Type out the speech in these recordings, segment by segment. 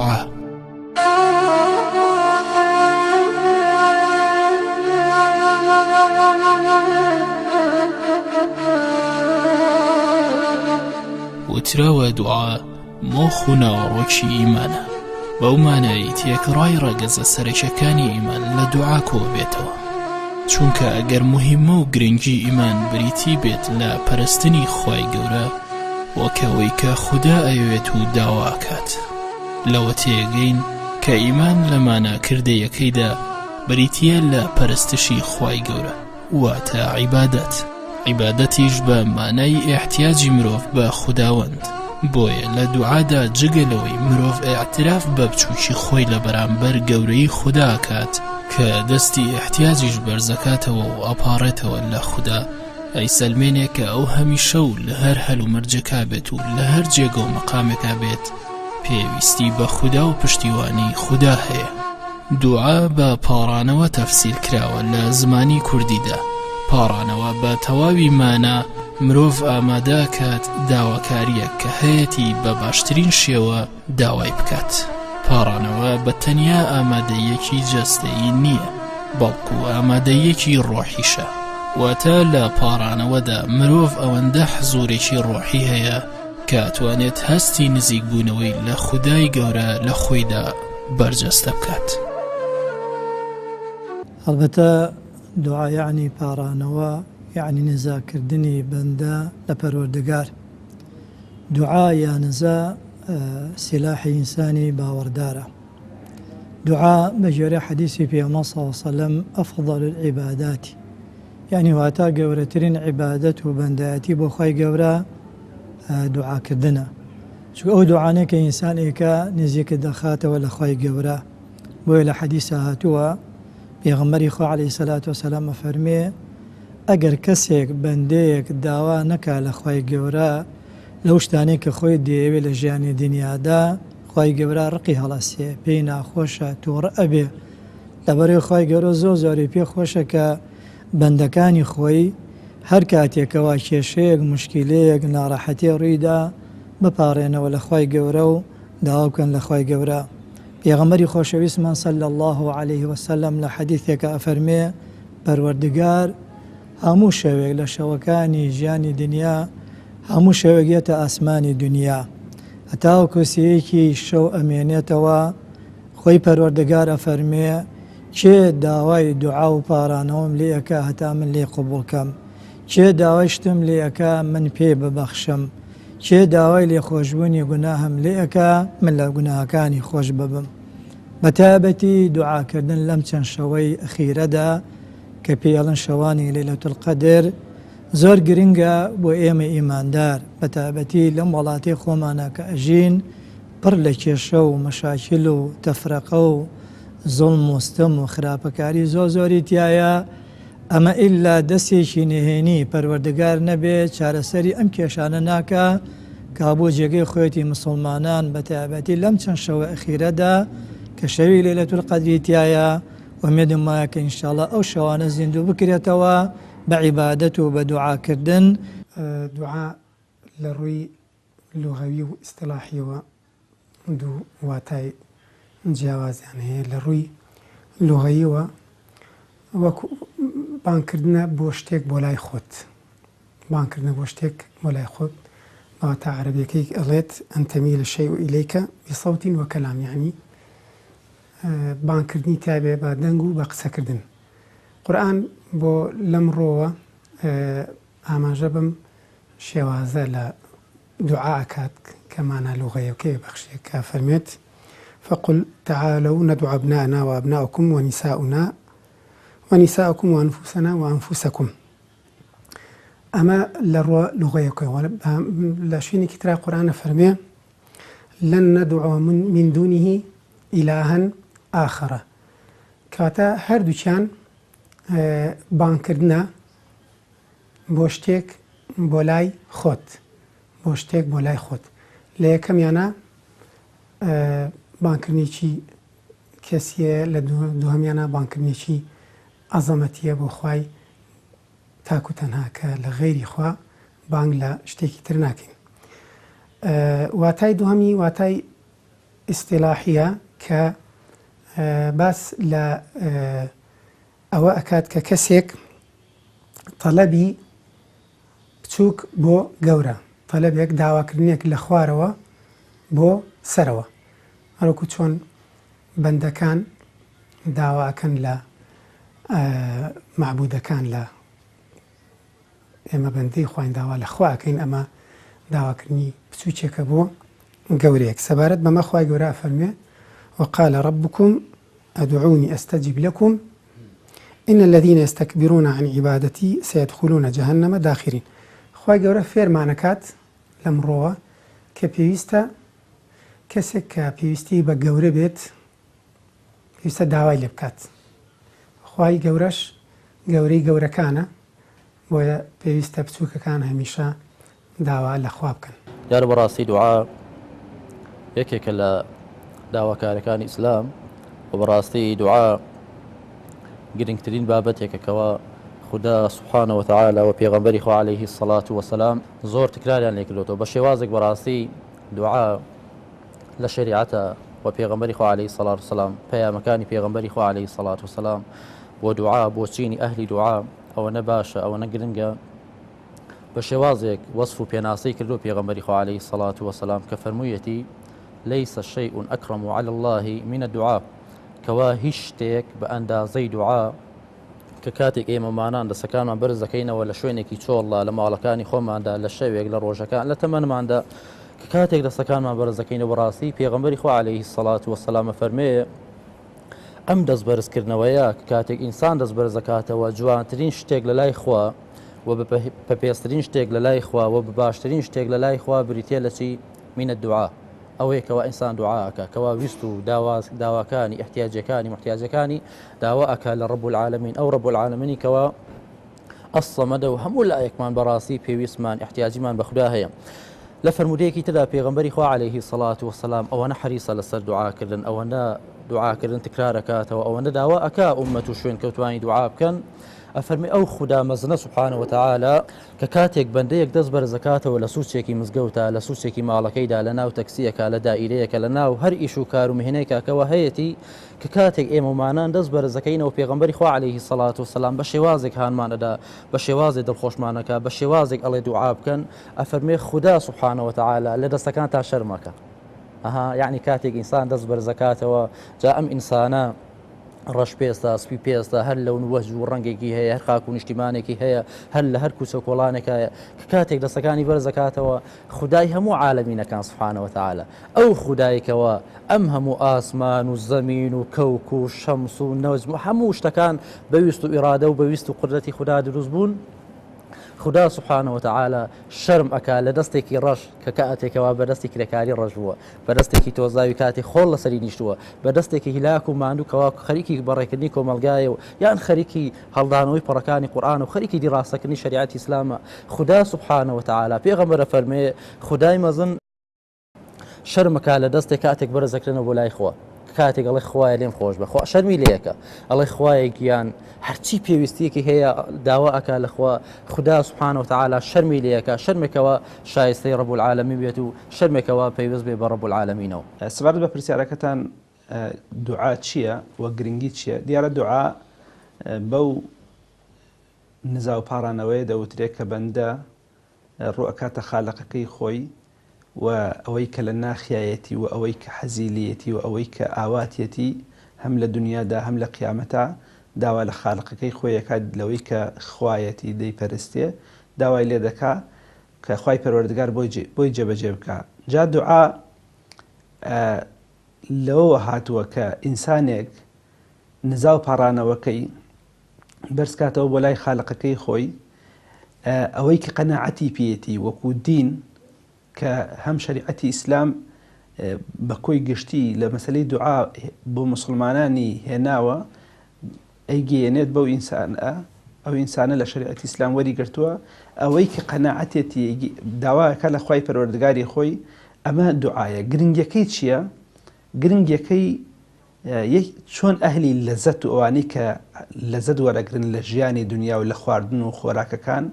دوعا. وتراوى دعاء مۆخونا وەڕۆکی ئیمانە بەو مانایی تێکڕای ڕەگەزە سەرەکیەکانی ئیمان لە دوعا کۆ بێتەوە، چونکە ئەگەر موهیمە و گرنگی ئیمان بریتی بێت لە پەرستنی خوای گەورە وەکەوەی کە خوددا ئەوێت و داواکات، لەوە تێگەین کە ئیمان لە ماناکردەیەکەیدا بریتیە لە پەرستشی خوای گەورە، واتە عیبادەت. عیبادەتیش بە مانای ئیحتیاجی مرۆڤ بە خوداوەند. بۆیە لە دوعادا جگەلەوەی مرۆڤ ئاعتراف بە بچووکی خۆی لە بەرامبەر گەورەی خوددا کات کە دەستی ئیحتیاجیش بەرزەکاتەوە و ئەپاڕێتەوە لە خوددا، ئەی سەلمێنێک کە ئەو هەمیشە و لە هەر هەل و مەرجەکا بێت و لە هەر جێگە و مەقامێکا بێت پێویستی بە خوددا و پشتیوانی خوددا هەیە. دوعا بە پاڕانەوە تەفسیر کراوە لە زمانی کوردیدا. پاڕانەوە بە تەواوی مانە مرۆڤ ئامادە کات داواکاریە کە هەیەی بە باشترین شێوە داوای بکات. پاڕانەوە بە تەنیا ئامادەیەکی جەستەیی نییە، بەڵکو ئامادەیەکی ڕۆحیشە. واتە لە پاڕانەوەدا مرۆڤ ئەوەندە حزورێکی ڕۆحی هەیە کە ئەتوانێت هەستی نزیک بوونەوەی لە خودای گەورە لە خۆیدا بەرجەستە بکات. هەڵبەتە دوعا یعنی پاڕانەوە، یعنی نزاکردنی بەندە لە پەروەردگار. دوعا یانزە سلاحی ئینسانی باوەڕدارە. دوعا بە ژێرە حەدیسی پێغەمبەر صلی الله علیه و سەلەم ئەفضل العیبادات، یعنی واتە گەورەترین عیبادەت و بەندایەتی بۆ خوای گەورە دوعاکردنە، چونکە ئەو دوعانەیە کە ئینسان ئێکە نزیکت دەخاتەوە لە خوای گەورە. بۆیە لە حەدیسە هاتووە پێغەمبەری خوا عەلەیهی سەلات وسەلام ئەفەرمێ ئەگەر کەسێک بەندەیەک داوا نەکا لە خوای گەورە لەو شتانەی کە خۆی دەیەوێت لە ژیانی دنیادا، خوای گەورە ڕقی هەڵەسێ، پێی ناخۆشە، تووڕە ئەبێ. لەبەرەوەی خوای گەورە زۆر زۆری پێ خۆشە کە بەندەکانی خۆی هەر کاتێکەوە کێشەیەک مشکلەیەک ناڕەحەتی ڕوویدا بپارێنەوە لە خوای گەورە و داوا بکەن لە خوای گەورە. پێغەمبەری خۆشەویستمان صلی الله علیه وسلم لە حەدیثێکە ئەفەرمێ پەروەردگار هەموو شەوێک لە شەوەکانی ژیانی دنیا هەموو شەوێکێتە ئاسمانی دنیا، هەتاوەکو سەیەکی شەو ئەمێنێتەوە. خۆی پەروەردگار ئەفەرمێ کێ داوای دوعا و پارانەوەم لێ ئەکا هەتا من لێ قبوڵکەم، کێ داوای شتم لێ ئەکا من پێ ببەخشم، کێ داوای لێخۆشبوونی گوناهم لێ ئەکا من لە گوناهەکانی خۆش ببم. بەتایبەتی دوعاکردن لەم چەند شەوەی ئەخیرەدا کە پێڵن شەوانی لەیلەتول قەدر زۆر گرنگە بۆ ئێمە ئیماندار، بەتایبەتی لەم وڵاتی خۆمانە کە ئەژین پڕ لە کێشە و مەشاکل و تەفرەقە و زوڵم و ستەم و خراپەکاری زۆر زۆری تایە. ئەمە ئیلا دەستێکی نهێنی پەروەردگار نەبێت چارەسەری ئەم کێشانە ناکە کا بۆ جێگەی خۆیەتی مسلمانان بەتایبەتی لەم چەند شەوە ئەخیرەدا کە شەوی لەیلەتول قەدری تایە. ومێدم وایە کە ئینشاءڵڵا ئەو شەوانە زیندوو بکرێتەوە بە عیبادەت و بە دوعاکردن. دوعا لە ڕووی لوغەوی و ئیستلاحیەوە دوو واتای جیاوازیان هەیە. لە ڕووی لوغەییەوە وەکو بانکردنە بۆ شتێک بۆ لای خۆت، بانکردنە بۆ شتێک بۆ لای خۆت بەواتە عەرەبیەکەی ئەڵێت ئەنتەمی لە شەی و ئیلەیکە بسەوتین وەکەلام، یعنی بانکردنی تابێ بە دەنگ و بە قسەکردن. قورئان بۆ لەمڕۆوە ئاماژە بم شێوازە لە دوعا ئەکات کە مانە لوغەیەکەی بەخشێک کە فەرمێت فقل تعالوا ندعو أبناءنا وأبناءكم ونساؤنا ونساءكم وأنفسنا وأنفسكم. أما لغويك لا شيء كتير القرآن فرمي لن ندعو من دونه إلها آخر. كاتا هردو كان بانكردنا بوشتك بولاي خود، بوشتك بولاي خود. ليكم يانا بانکردنیی کەسیە لە دووهەمیانە بانکردنیی ئەزەمەتیە بۆ خوای تاکو تەنها کە لە غەیری خوا بانگ لە شتێکی تر ناکەین. واتای دووهەمی واتای اصطلاحية ك باس لا أو أكاد ككسيك طلبي بچوك بو گەورە طلبێک داواکردنێک لە خوارەوە بۆ سەرەوە هەروەکو چۆن بەندەکان داواکەن لە معبودەکان لە ئێمە بەندەی خوای داوا لە خواکەین ئەمە داواکردنی بچووکێکە بۆ گەورەیەک سەبارەت بەمە خوای گەورە فەرمێ وقال ربكم أدعوني أستجب لكم إن الذين يستكبرون عن عبادتي سيدخلون جهنم داخرين خوای گەورە فێرمانەکات لەمڕۆوە کە پێویستە کەسێک کە پێویستی بە گەورە بێت پێویستە داوای لێ بکات خوای گەورەش گەورەی گەورەکانە بۆیە پێویستە بچووکەکان هەمیشە داوا لە خوا بکەن دیارە بەڕاستی دوعا یەکێکە لە داواکارەکانی ئیسلام و بەڕاستی دوعا گرنگترین بابەتێکە کەوا خدا سبحانه وتعالى و پێغەمبەری خوا عليه الصلاة والسلام زۆر تکراریان لێ کردوتەوە بە شێوازێک بەڕاستی دوعا لە شریعەتە و پێغەمبەری خوا عليه الصلاة والسلام پەیامەکانی پێغەمبەری خوا عليه الصلاة والسلام بۆ دوعا بۆ چینی ئەهلی دوعا ئەوەنە باشە ئەوەنە گرنگە بە شێوازێک وەصف و پێناسەی کردو پێغەمبەری خوا عليه الصلاة والسلام کە فەرموویەتی ليس شيء أكرم على الله من الدعاء کەوا هیچ شتێک بە ئەندازەی دوعا کە کاتێک ئێمەمانان دەسەکانمان بەرز دەکەینەوە لە شوێنێکی چۆڵە لە ماڵەکانی خۆماندا لە شەوێک لە ڕۆژەکان لە تەمەنماندا کە کاتێک دەسەکانمان بەرز دەکەینەوە بەڕاستی پێغەمبەری خوا عليه الصلاة والسلام فەرمێ ئەم دەست بەرزکردنەوەیە کە کاتێک ئینسان دەست بەرز دەکاتەوە جوانترین شتێک لە لای خوا و بەپێسترین شتێک لە لای خوا و بە باشترین شتێک لە لای خوا بریتێ لە چی مینە دوعا ئەوەیە کەوا ئینسان دوعاکە کەوا ویست و داواکانی احتیاجەکانی محتیاجەکانی داوا ئەکا لە ڕەب العالەمین ئەو ڕەب العالەمینی کەوا ئەسڵەمەدە و هەموو لایەکمان بەڕاستی پێویستمان احتیاجیمان بە خوددا هەیە لە فەرمودەیەکی تردا پێغەمبەری خوا عليه الصلاة والسلام ئەوەنە حەریسە لەسەر دوعاکردن ئەوەنە دوعاکردن تکرارەکاتەوە ئەوەنە داوا ئەکا ئومەت و شوێن کەوتوانی دوعا بکەن ئەفەرمی ئەو خوددا مەزنە سبحانه وتعالى کە کاتێک بەندەیەک دەست بەرز دەکاتەوە لە سووچێکی مزگەوتە لە سووچێکی ماڵەکەیدا لە ناو تەکسیەکە لە دائیرەیەکە لە ناو هەر ئیش و کار و مهنەیەکەوە هەیەی کە کاتێک ئێمەمانان دەست بەرز دەکەینەوە پێغەمبەری خوا عليه الصلاة والسلام بە شێوازێک هانمانەدا بە شێوازێک دڵخۆشمانەکە بە شێوازێک ئەڵێ دوعا بکەن ئەفەرمێ خوددا سبحانه وتعالى لە دەستەکان تا شەرمەکە یعنی کاتێک ئینسان دەست بەرز دەکاتەوە جا ئەم ئینسانە ڕەش پێستا سپی پێستا هەر لەون وەج و ڕەنگێکی هەیە هەر خاک و نیشتیمانێکی هەیە هەر لە هەر کوچە کۆڵانێکە کە کاتێک دەستەکانی بەرز دەکاتەوە خودای هەموو عالەمینەکان سبحانه وتعالى ئەو خودایەکەوە ئەم هەموو ئاسمان و زەمین و کەوک و شەمس و نەوجم و هەموو شتەکان بەویست و ئیرادە و بەویست و قودرەتی خوددا دروست بوون خدا سبحانه وتعالى شرم ئەکا لە دەستێکی ڕەش کە کاتێکەوە بە دەستی کرێکاری ڕەش بووە بە دەستێکی تۆزاوی کاتی خۆڵ لەسەری نیشتووە بە دەستێکی هیلاک و ماندووکەوە خەریکی بەڕێکردنی کۆمەلگایە و یان خەریکی هەڵدانەوەی پەڕەکانی قورئان و خەریکی دیڕاستەکردنی شریعەتی ئیسلامە خدا سبحانه وتعالى پێغەمبەرە فەرمێ خدای مەزن شەرمەکا لە دەستێک کاتێک بەرز دەکرێنەوە بۆ لای خوا کاتێک ئەڵێ خوایە لێم خۆش بە خوا شەرمی لێیەکە ئەڵێ خوایە گیان هەرچی پێویستیەکی هەیە داوا ئەکا لە خوا خدا سبحانه وتعالى شەرمی لێیەکە شەرمێکەوە شایستەی ڕەب العالەمین بێت و شەرمێکەوە پێویست بێ بە ڕەب العالەمینەوە سەبارەت بە پرسیارەکەتان دوعا چییە و گرنگی چییە دیارە دوعا بەو نزا و پاڕانەوەی دەوترێت کە بەندە ڕوو ئەکاتە خالقەکەی خۆی و ئەوەی کە لە ناخیایەتی و ئەوەی کە حەزیلیەتی و ئەوەی کە ئاواتیەتی هەم لە دنیادا هەم لە قیامەتە داوا لە خالقەکەی خۆیەکات لەوەی کە خوایەتی دەیپەرستێ داوای لێ دەکا کە خوای پەروەردگار بۆی جێبەجێ بکە جا دوعا لەوە هاتووە کە ئینسانێک نزا و پاڕانەوەکەی بەرزکاتەوە بۆ لای خالقەکەی خۆی ئەوەی کە قەناعەتی پێیەتی وەکو دین کە هەم شریعەتی ئیسلام بە کۆی گشتی لە مەسەلەی دوعا بۆ مسلمانانی هێناوە ئەیگەیەنێت بەو ئینسانە ئەو ئینسانە لە شریعەتی ئیسلام وەریگرتووە ئەوەی کە قەناعەتێتی داواکە لە خوای پەروەردگاری خۆی ئەمە دوعایە گرنگیەکەی چییە؟ گرنگیەکەی چۆن ئەهلی لەزەت و ئەوانەی کە لەزەت وەرەگرن لە ژیانی دنیا و لە خواردن و خۆراکەکان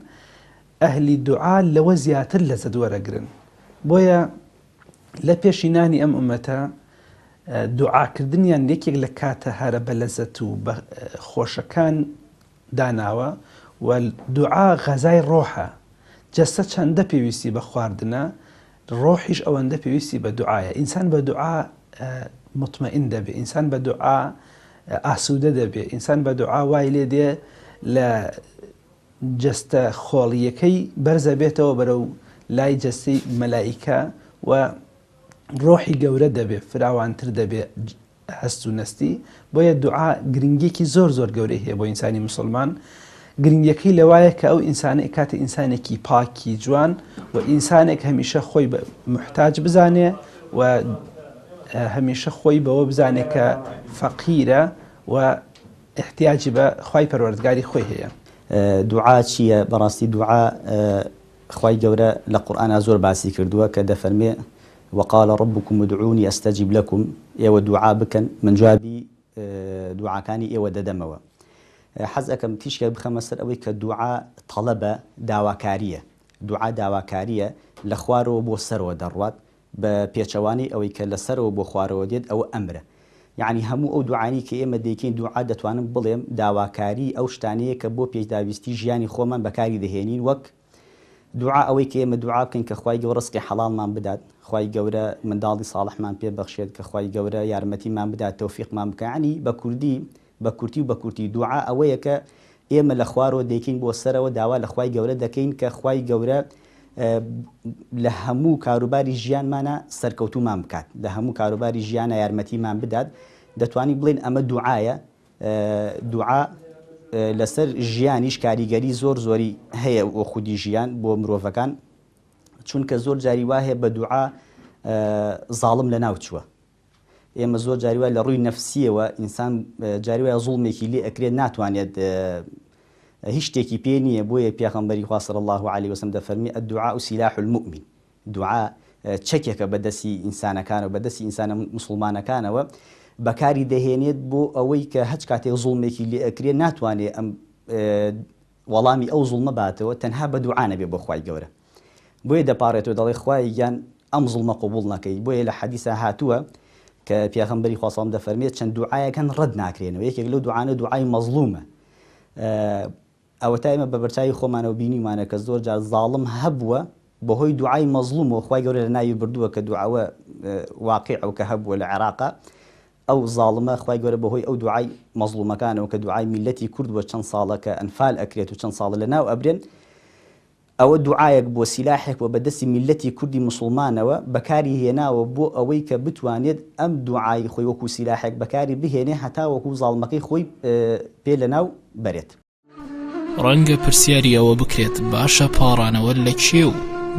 ئەهلی دوعا لەوە زیاتر لەزەت وەرەگرن بۆیە لە پێشینانی ئەم ئومەتە دوعاکردنیان یەکێک لە کاتە هەرە بە لەزەت و بە خۆشەکان داناوە و دوعا غەزای ڕۆحە. جەستە چەندە پێویستی بە خواردنە، ڕۆحیش ئەوەندە پێویستی بە دوعاە. ئینسان بە دوعا مطمئن دەبێ، ئینسان بە دوعا ئاسوودە دەبێ، ئینسان بە دوعا وای لێ دێ لە جەستە خۆڵیەکەی بەرزە بێتەوە بەرەو لای جەستەی مەلائیکە و ڕۆحی گەورە دەبێ، فراوانتر دەبێ هەست و نەستی. بۆیە دوعا گرنگێکی زۆر زۆر گەورەی هەیە بۆ ئینسانی مسلمان. گرنگەکەی لەوایە کە ئەو ئینسانە کاتە ئینسانێکی پاکی جوان و ئینسانێک هەمیشە خۆی محتاج بزانێ و هەمیشە خۆی بەوە بزانێت کە فەقیرە و احتیاجی بە خوای پەروەردگاری خۆی هەیە. دوعا چییە؟ بەڕاستی دوعا خوای گەورە لە قورئانە زۆر باسی کردووە کە دەفەرمێ وقال ربكم ادعوني استجب لكم. ئێوە دوعا بکەن من جوابی دوعاکانی ئێوە دەدەمەوە. حەز ئەکەم تیشکە بخەمە سەر ئەوەی کە دوعا تەڵەبە داواکاریە. دوعا داواکاریە لە خوارەوە بۆ سەرەوە دەڕوات بە پێچەوانی ئەوەی کە لە سەرەوە بۆ خوارەوە دێت ئەوە ئەمرە. یعنی هەموو ئەو دوعانی کە ئێمە دەیکەین دوعا دەتوانم بڵێم داواکاری ئەو شتانەیە کە بۆ پێشداویستی ژیانی خۆمان بەکاری دەهێنین. وەک دوعا ئەوەی کە ئێمە دوعا بکەین کە خوای گەورە ڕزقی حەڵاڵمان بدات، خوای گەورە منداڵی ساڵحمان پێ بەخشێت، کە خوای گەورە یارمەتیمان بدات، تەوفیقمان بکە. یعنی بە کورتی دوعا ئەوەیە کە ئێمە لە خوارەوە دەیکەین بۆ سەرەوە داوا لە خوای گەورە دەکەین کە خوای گەورە لە هەموو کاروباری ژیانمانە سەرکەوتومان بکات، لە هەموو کاروباری ژیانە یارمەتیمان بدات. دەتوانین بڵێن ئەمە دوعایە. دوعا لەسەر ژیانیش کاریگەری زۆر زۆری هەیە بۆ خودی ژیان بۆ مرۆڤەکان، چونکە زۆر جاری وایە بە دوعا زاڵم لە ناو چووە. ئێمە زۆر جاری وای لە ڕووی نەفسیەوە ئینسان جاری وایە زوڵمێکی لێ ئەکرێت ناتوانێت هیچ شتێکی پێ نییە. بۆیە پێغەمبەری خوا صلی الله علیه وسلم دەفەرمی الدعاء سلاح المؤمن. دوعا چەکێکە بەدەستی ئینسانەکانەوە، بەدەستی ئینسانە مسلمانەکانەوە بەکاری دەهێنێت بۆ ئەوەی کە هەچ کاتێک زوڵمێکی لێ ئەکرێت ناتوانێت ئەم وەڵامی ئەو زوڵمە باتەوە تەنها بە دوعا نەبێ بۆ خوای گەورە. بۆیە دەپارێتەوە دەڵێ خوای گیان ئەم زوڵمە قبوڵ نەکەی. بۆیە لە حەدیثە هاتووە کە پێغەمبەری خوا سەڵام دەفەرمێت چەند دوعایەکان ڕەت ناکرێنەوە. یەکێک لەو دوعانە دوعای مەزلومە. ئەوە تا ئێمە بە بەرچاوی خۆمانەوە بینیمانە کە زۆر جار زاڵم هەبووە بەهۆی دوعای مەزلومەوە خوای گەورە لە ناوی بردووە کە دوعاوە واقع ئەو کە هەبووە لە عێراقا. ئەو زاڵمە خوای گەورە بەهۆی ئەو دوعای مەزلومەکانەوە کە دوعای میلەتی کورد بۆ چەند ساڵە کە ئەنفال ئەکرێت و چەند ساڵە لە ناو ئەبرێن، ئەوە دوعایەک بۆ سیلاحێک بۆ بەدەستی میلەتی کوردی مسلمانەوە بەکاری هێناوە بۆ ئەوەی کە بتوانێت ئەم دوعای خۆی وەکو سیلاحێک بەکاری بهێنێ هەتا وەکو زاڵمەکەی خۆی پێ لە ناو بەرێت. ڕەنگە پرسیاری ئەوە بکرێت باشە پاڕانەوە لە کێ و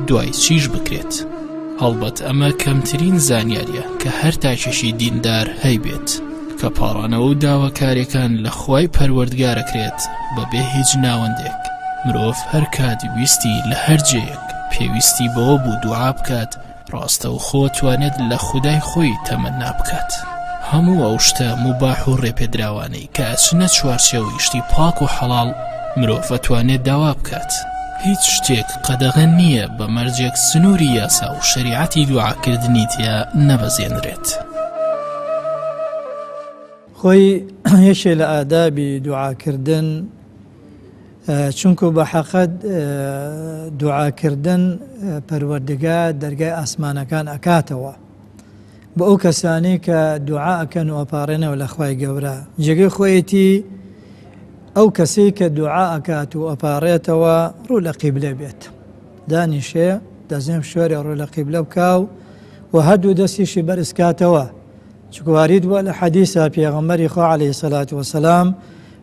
دوای چیش بکرێت. هەڵبەت ئەمە کەمترین زانیاریە کە هەر تاکێشی دیندار هەیبێت کە پاڕانەوە و داواکاریەکان لە خوای پەروەردگارەکرێت بەبێ هیچ ناوەندێک. مرۆڤ هەر کات ویستی لە هەر جێیەک پێویستی بەوە بوو دوعا بکات، ڕاستە و خۆ توانێت لە خودای خۆی تەمەنا بکات. هەموو ئەو شتە موباح و ڕێپێدراوانەی کە ئەچنە چوارچێوەی شتی پاک و حەڵاڵ مرۆڤ ئەتوانێت داوا بکات. هیچ شتێک قەدەغە نییە بە مەرجێک سنووری یاسا و شەریعەتی دوعاکردنی تیا نەبەزێنرێت. خۆی یەکێ لە ئادابی دوعاکردن، چونکو بە حەقەت دوعاکردن پەروەردگار دەرگای ئاسمانەکان ئەکاتەوە بە ئەو کەسانی کە دوعا ئەکەن و ئەپارێنەوە لە خوای گەورە. جێگەی خۆیەتی ئەو کەسی کە دوعا ئەکات و ئەپارێتەوە ڕوو لە قیبلە بێت، دانیشێ دەزێم شوێرە ڕوو لە قیبلە بکاو و هەردوو دەستیشی بەرز کاتەوە. چکوارید بووە لە حەدیثە پێغەمبەری خوا عەلەیهی سەلات وەسەلام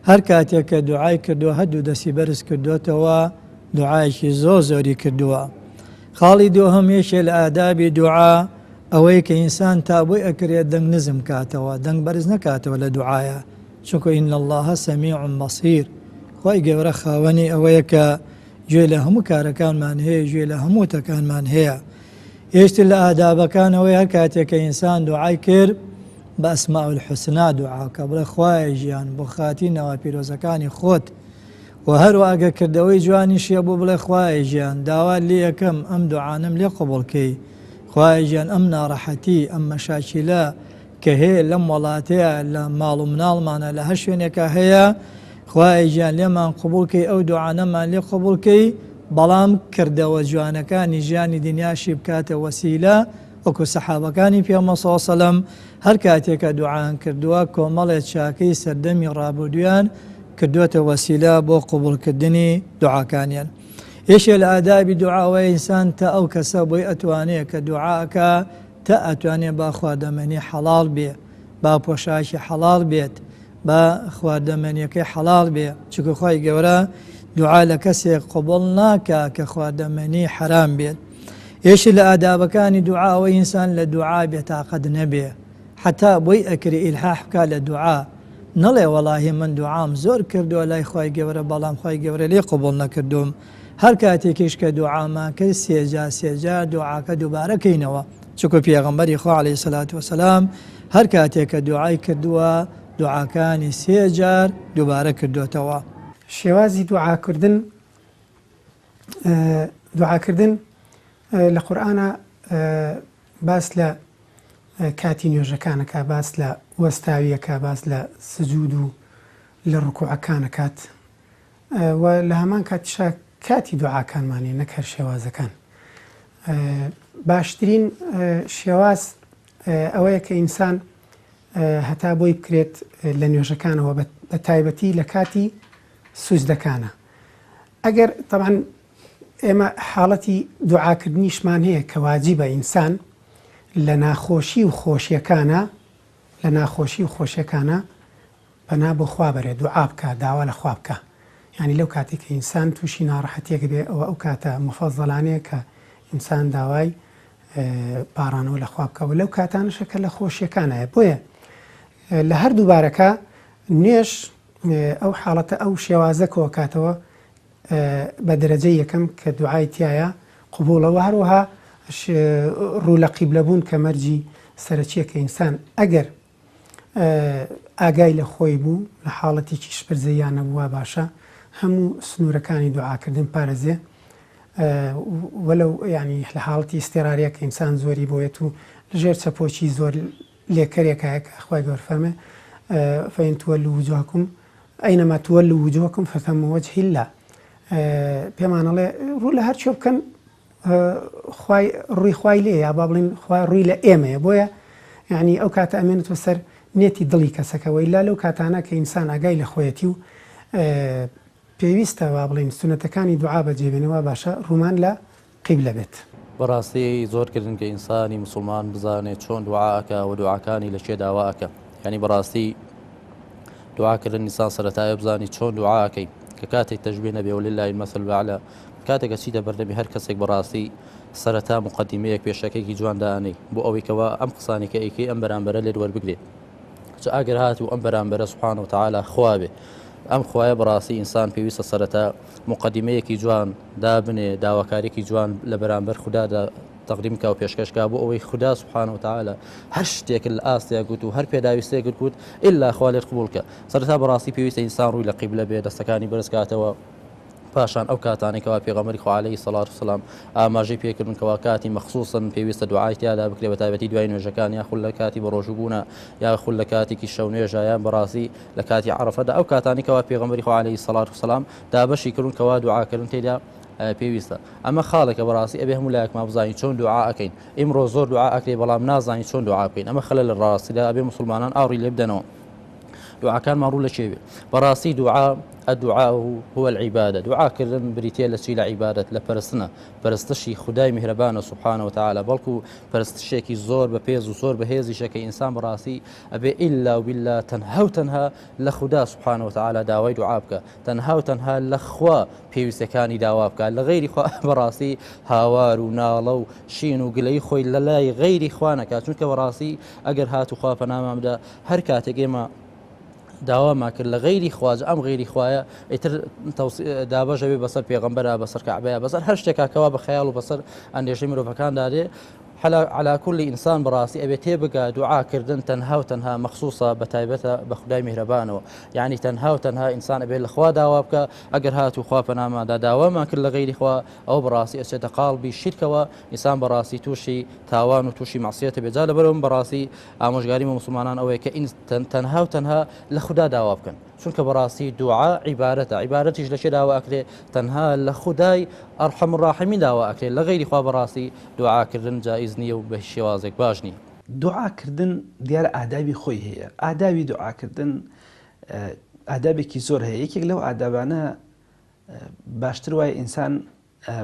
هەر کاتێک کە دوعای کردووە هەردوو دەستی بەرز کردوێتەوە، دوعایەکی زۆر زۆری کردووە. خاڵی دووهەم یەکێ لە ئادابی دوعا ئەوەی کە ئینسان تا بۆی ئەکرێت دەنگ نزم کاتەوە، دەنگ بەرز نەکاتەوە لە دوعایە، چونکە ئین الله سەمیع بەصیر. خوای گەورە خاوەنی ئەوەیە کە گوێ لە هەموو کارەکانمان هەیە، گوێ لە هەموو تەکانمان هەیە. یەکتر لە ئادابەکان ئەوەی هەر کاتێک کە ئینسان دوعای کرد بە ئەسماء الحوسنا دوعا کە بڵێ خوای ژیان بۆ خاتی ناوە پیرۆزەکانی خۆت، و هەروە ئەگە کردەوەی جوانیشیە بۆ بڵێ خوای ژیان داوا لێ یەکەم ئەم دوعانم لێ قبوڵکەی، خوای ژیان ئەم ناڕەحەتی ئەم مەشاکیلە کە هەیە لەم وڵاتەیە لە ماڵ و مناڵمانە لە هەر شوێنێکە هەیە خوای گیان لێمان قبولکەی ئەو دوعانەمان لێ قبولکەی بەڵام کردەوە جوانەکانی ژیانی دنیاشی بکاتە وەسیلە وەکو سەحابەکانی پێغەمبەر صلی الله علیه و سلم هەر کاتێکە دوعایان کردووە کۆمەڵێک چاکەی سەردەمی ڕابردوویان کردووەتە وەسیلە بۆ قبولکردنی دوعاکانیان. یەکێک لە ئادابی دوعاوەیە ئینسان تا ئەو کەسە بۆی ئەتوانێت کە دوعاکە تا ئەتوانێت با خواردەمەنی حەڵاڵ بێ، با پۆشاکی حەڵاڵ بێت، با خواردەمەنیەکەی حەڵاڵ بێ، چونکە خوای گەورە دوعا لە کەسێک قبول ناکا کە خواردەمەنی حرام بێت. یەکێک لە ئادابەکانی دوعاوە ئینسان لە دوعا بێتاقەت نەبێ، حتا بۆی ئەکری ئیلحاح بکا لە دوعا، نەڵێ وەڵاهی من دوعام زۆر کردووە لای خوای گەورە بەڵام خوای گەورە لێ قبول نەکردوم. هەر کاتێکیش کە دوعامان کرد سێجار دوعاکە دووبارەکەینەوە، چونکە پێغەمبەری خوا عەلەیهی سەلات وەسەلام هەر کاتێک کە دوعای کردووە دوعاکانی سێجار دووبارە کردوێتەوە. شێوازی دوعاکردن لە قورئانە باس لە کاتی نوێژەکانەکە، باس لە وەستاویەکە، باس لە سجود و لە ڕکوعەکانەکات و لە هەمان کاتیشا کاتی دوعاکانمانێ نەک هەر شێوازەکان. باشترین شێواز ئەوەیە کە ئینسان هەتا بۆی بکرێت لە نوێژەکانەوە بە تایبەتی لە کاتی سوزدەکانە. ئەگەر طبعاً ئێمە حاڵەتی دوعاکردنیشمان هەیە کە واجبە ئینسان لە ناخۆشی و خۆشیەکانە پەنا بۆ خوا بەرێ دوعا بکە، داوا لە خوا بکە. یعنی لەو کاتێک کە ئینسان تووشی ناڕەحەتیەک بێ ئەو کاتە مفەزەڵانەیە کە ئینسان داوای پارانەوە لە خوا بکە و لەو کاتانەشە کە لە خۆشیەکانایە. بۆیە لە هەردوو بارەکە نوێژ ئەو حاڵەتە ئەو شێوازە کۆکاتەوە بە دەرەجەی یەکەم کە دوعای تایە قبوڵەوە، هەروەها ڕوو لە قیبلەبوون کە مەرجی سەرەکیە کە ئینسان ئەگەر ئاگای لە خۆی بوو لە حاڵەتێکی شپرزەیانە بووە باشە هەموو سنوورەکانی دوعاکردن پارێزێ، وەلەو ینی لە حاڵەتی ئیستێراریە کە ئینسان زۆری بۆیەت و لەژێر چەپۆکی زۆر لێکەرێکایە کە خوای گەورە فەرمێ فەئین تولوا وجوهکم ئەینەما تولوا وجوهکم فثم وجه الله. پێمانەڵێ ڕوو لە هەر چۆ بکەن ڕووی خوای لێ، یا با بڵین ڕووی لە ئێمەیە. بۆیە یعنی ئەو کاتە ئەمێنێتەوە سەر نێتی دڵی کەسەکەەوەی لا لەو کاتانە کە ئینسان ئاگای لە خۆیەتی و پێویستە وا بڵین سونەتەکانی دوعا بەجێبێنەوە باشە ڕوومان لە قیبلە بێت. بەڕاستی زۆرکردن کە ئینسانی مسلمان بزانێت چۆن دوعاکە و دوعاکانی لە چێ داواکە. یعنی بەڕاستی دوعاکردن ئینسان سەرەتایە بزانی چۆن دوعاکەی کە کاتێک تەشبیه نەبێ ولله المەثل الأعلى کاتێکە چیتە بەردەمی هەر کەسێک بەڕاستی سەرەتا مقدمەیەک پێشەکەیکی جوان دانەی بۆ ئەوەی کەوا ئەم قسانی کە ئەیکەی ئەم بەرامبەرە لێت وەربگرێت. چ ئەگەر هات و ئەم بەرامبەرە سوبحانه وتعالى خوا بێ، ئەم خوایە بەڕاستی ئینسان پێویستە سەرەتا مقدمەیەکی جوان دابنێ، داواکاریەکی جوان لە بەرامبەر خودادا تقدیم کا و پێشکەشکا بۆ ئەوەی خدا سبحانه وتعالى هەر شتێک لە ئاستیا گوت و هەر پێداویستەیەک گوت ئیلا خوا لێت قبولکە. سەرەتا بەڕاستی پێویستە ئینسان ڕووی لە قیبلە بێ، دەستەکانی بەرزکاتەوە، پاشان ئەو کاتانێکەوە پێغەمبەری خوا عەلەیهی سەڵات وسەلام ئاماژەی پێکردن کەوا کاتی مەخسووسن پێویستە دوعای تیادا بکرێ بە تایبەتی دوای نوێژەکان، یا خول لە کاتی بەڕۆژوبوونە یا خول لە کاتێکی شەو نوێژە یان بەڕاستی لە کاتی عەرەفەدا. ئەو کاتانێکەوە پێغەمبەری خوا عەلەیهی سەڵات وسەلام دابەشی کردن کەوا دوعاکردن تێدا پێویستە. ئەمە خاڵێکە بەڕاستی ئەبێ هەموو لایەکمان بزانین چۆن دوعا ئەکەین. ئیمڕۆ زۆر دوعا ئەکرێ بەڵام نازانین چۆن دوعا بکەین. ئەمە خەلە لە ڕاستیدا ئەبێ مسلمانان ئاوڕی لێ بدەنەوە. دوعاکانمان ڕوو لە چێ بێ. بەڕاستی دوعا الدعاء هو العبادة. دعاء كردن بريتيا لشي لعبادة لبرستنا برستشي خداي مهربان سبحانه وتعالى بلكو برستشيكي زور ببيز وزور بهيزي شكي إنسان براسي أبي إلا وبالله تنها لخدا سبحانه وتعالى داوي دعابك تنها لخوا بيوسكاني داوابك لغير خوا براسي هاوار ونالو شين وقلي خوي للاي غير إخوانك چونك براسي أجر هاتو خوا فنام دا هركاتك إما داوا ما کرد لە غەیری خواج ئەم غەیری خوایە ئیتر دابەژەوێ بەسەر پێغەمبەرە بەسەر کەعبەیە بەسەر هەر شتێکا کەوا بە خەیاڵ و بەسەر ئەندێشەی مرۆڤەکاندا دێ على كل إنسان براسي أبي تبقى دعاء كردن تنها وتنها مخصوصة بتايبتها بخداي مهربانه يعني تنها وتنها إنسان أبي الأخوة داوابك أجر هاتو خوافنا ما داوا ما كل غير إخوة أو براسي أشد قلبي الشركة وإنسان براسي توشي تاوان وتوشي معصية بجال برهم براسي مشجاري مسلمانان أو كإن تنها وتنها لخدا داوابكن چونکە بەڕاستی دوعا عیبارەتیش لە چێ داوا ئەکرێ تەنها لە خودای ئەرحەم الراحیمین داوا ئەکرێ لە غەیری خوا بەڕاستی دوعاکردن جائز نییە و بە شێوازێک باش نییە. دوعاکردن دیارە ئادابی خۆی هەیە، ئادابی دوعاکردن ئادابێکی زۆر هەیە. یەکێک لەو ئادابانە باشتر وایە ئینسان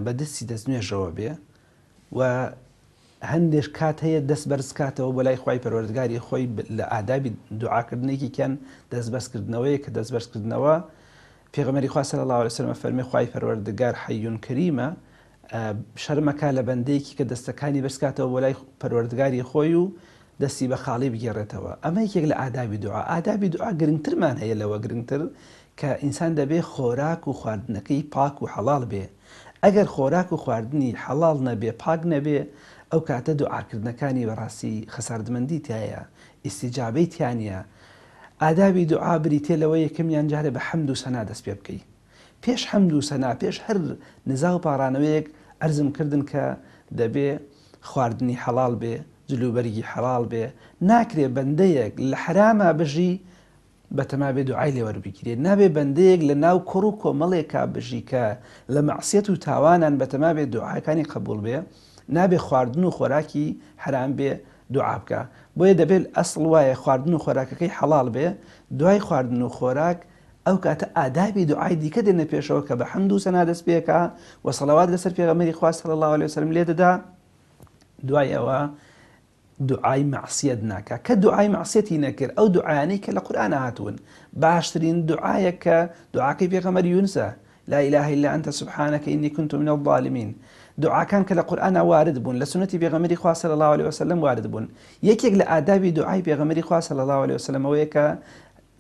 بەدەستی دەستنوێژەوە بێ و هەندێک کات هەیە دەست بەرز کاتەوە بۆ لای خوای پەروەردگاری خۆی لە ئادابی دوعاکردنێکی کەن دەست بەرزکردنەوەی کە دەست بەرزکردنەوە پێغەمبەری خوا صلی الله علیه وسلم فەرمێ خوای پەروەردگار حەیون کەریمە شەرمەکە لە بەندەیەکی کە دەستەکانی بەرزکاتەوە بۆ لای پەروەردگاری خۆی و دەستی بە خاڵی بگێڕێتەوە. ئەمە یەکێک لە ئادابی دوعا. ئادابی دوعا گرنگترمان هەیە لەوە گرنگتر کە ئینسان دەبێ خۆراک و خواردنەکەی پاک و حەڵاڵ بێ. ئەگەر خۆراک و خواردنی حەڵاڵ نەبێ پاک نەبێ ئەو کاتە دوعاکردنەکانی بەڕاستی خەساردمەندی تایە، ئیستیجابەی تیانە. ئادابی دوعا بریتێ لەوە یەکەمیان جارێ بە حەمد و سەنا دەست پێ بکەی. پێش حەمد و سەنا پێش هەر نزا و پاڕانەوەیەک ئەرزم کردن کە دەبێ خواردنی حەڵاڵ بێ، جلوبەرگی حەڵاڵ بێ. ناکرێ بەندەیەک لە حرامە بژی بەتەما بێ دوعای لێوەربگیرێ، نابێ بەندەیەک لە ناو کوڕ و کۆمەڵێکا بژی کە لە مەعسیەت و تاوانان بەتەما بێ دوعاکانی قبول بێ، نابێ خواردن و خۆراکی حرام بێ دوعا بکە. بۆیە دەبێت ئەسڵ وایە خواردن و خۆراکەکەی حەڵاڵ بێ، دوای خواردن و خۆراک ئەو کاتە ئادابی دوعای دیکە دێنە پێشەوە کە بە حەمد و سەنا دەست پێکە و سەڵاوات لەسەر پێغەمبەری خوا صلی الله علیه وسلم لێ دەدا. دوای ئەوە دوعای معسیەت ناکە. کە دوعای معسیەتی نەکرد ئەو دوعایانەی کە لە قورئان هاتوون باشترین دوعایە کە دوعاکەی پێغەمبەری یونسە لا إله إلا أنت سبحانك إني كنت من الظالمين. دعا كان كلا قرآن وارد بون لسنتي بيغمري خواه صلى الله عليه وسلم وارد بون. يكيك لآدابي دعاي بيغمري خواه صلى الله عليه وسلم ويكا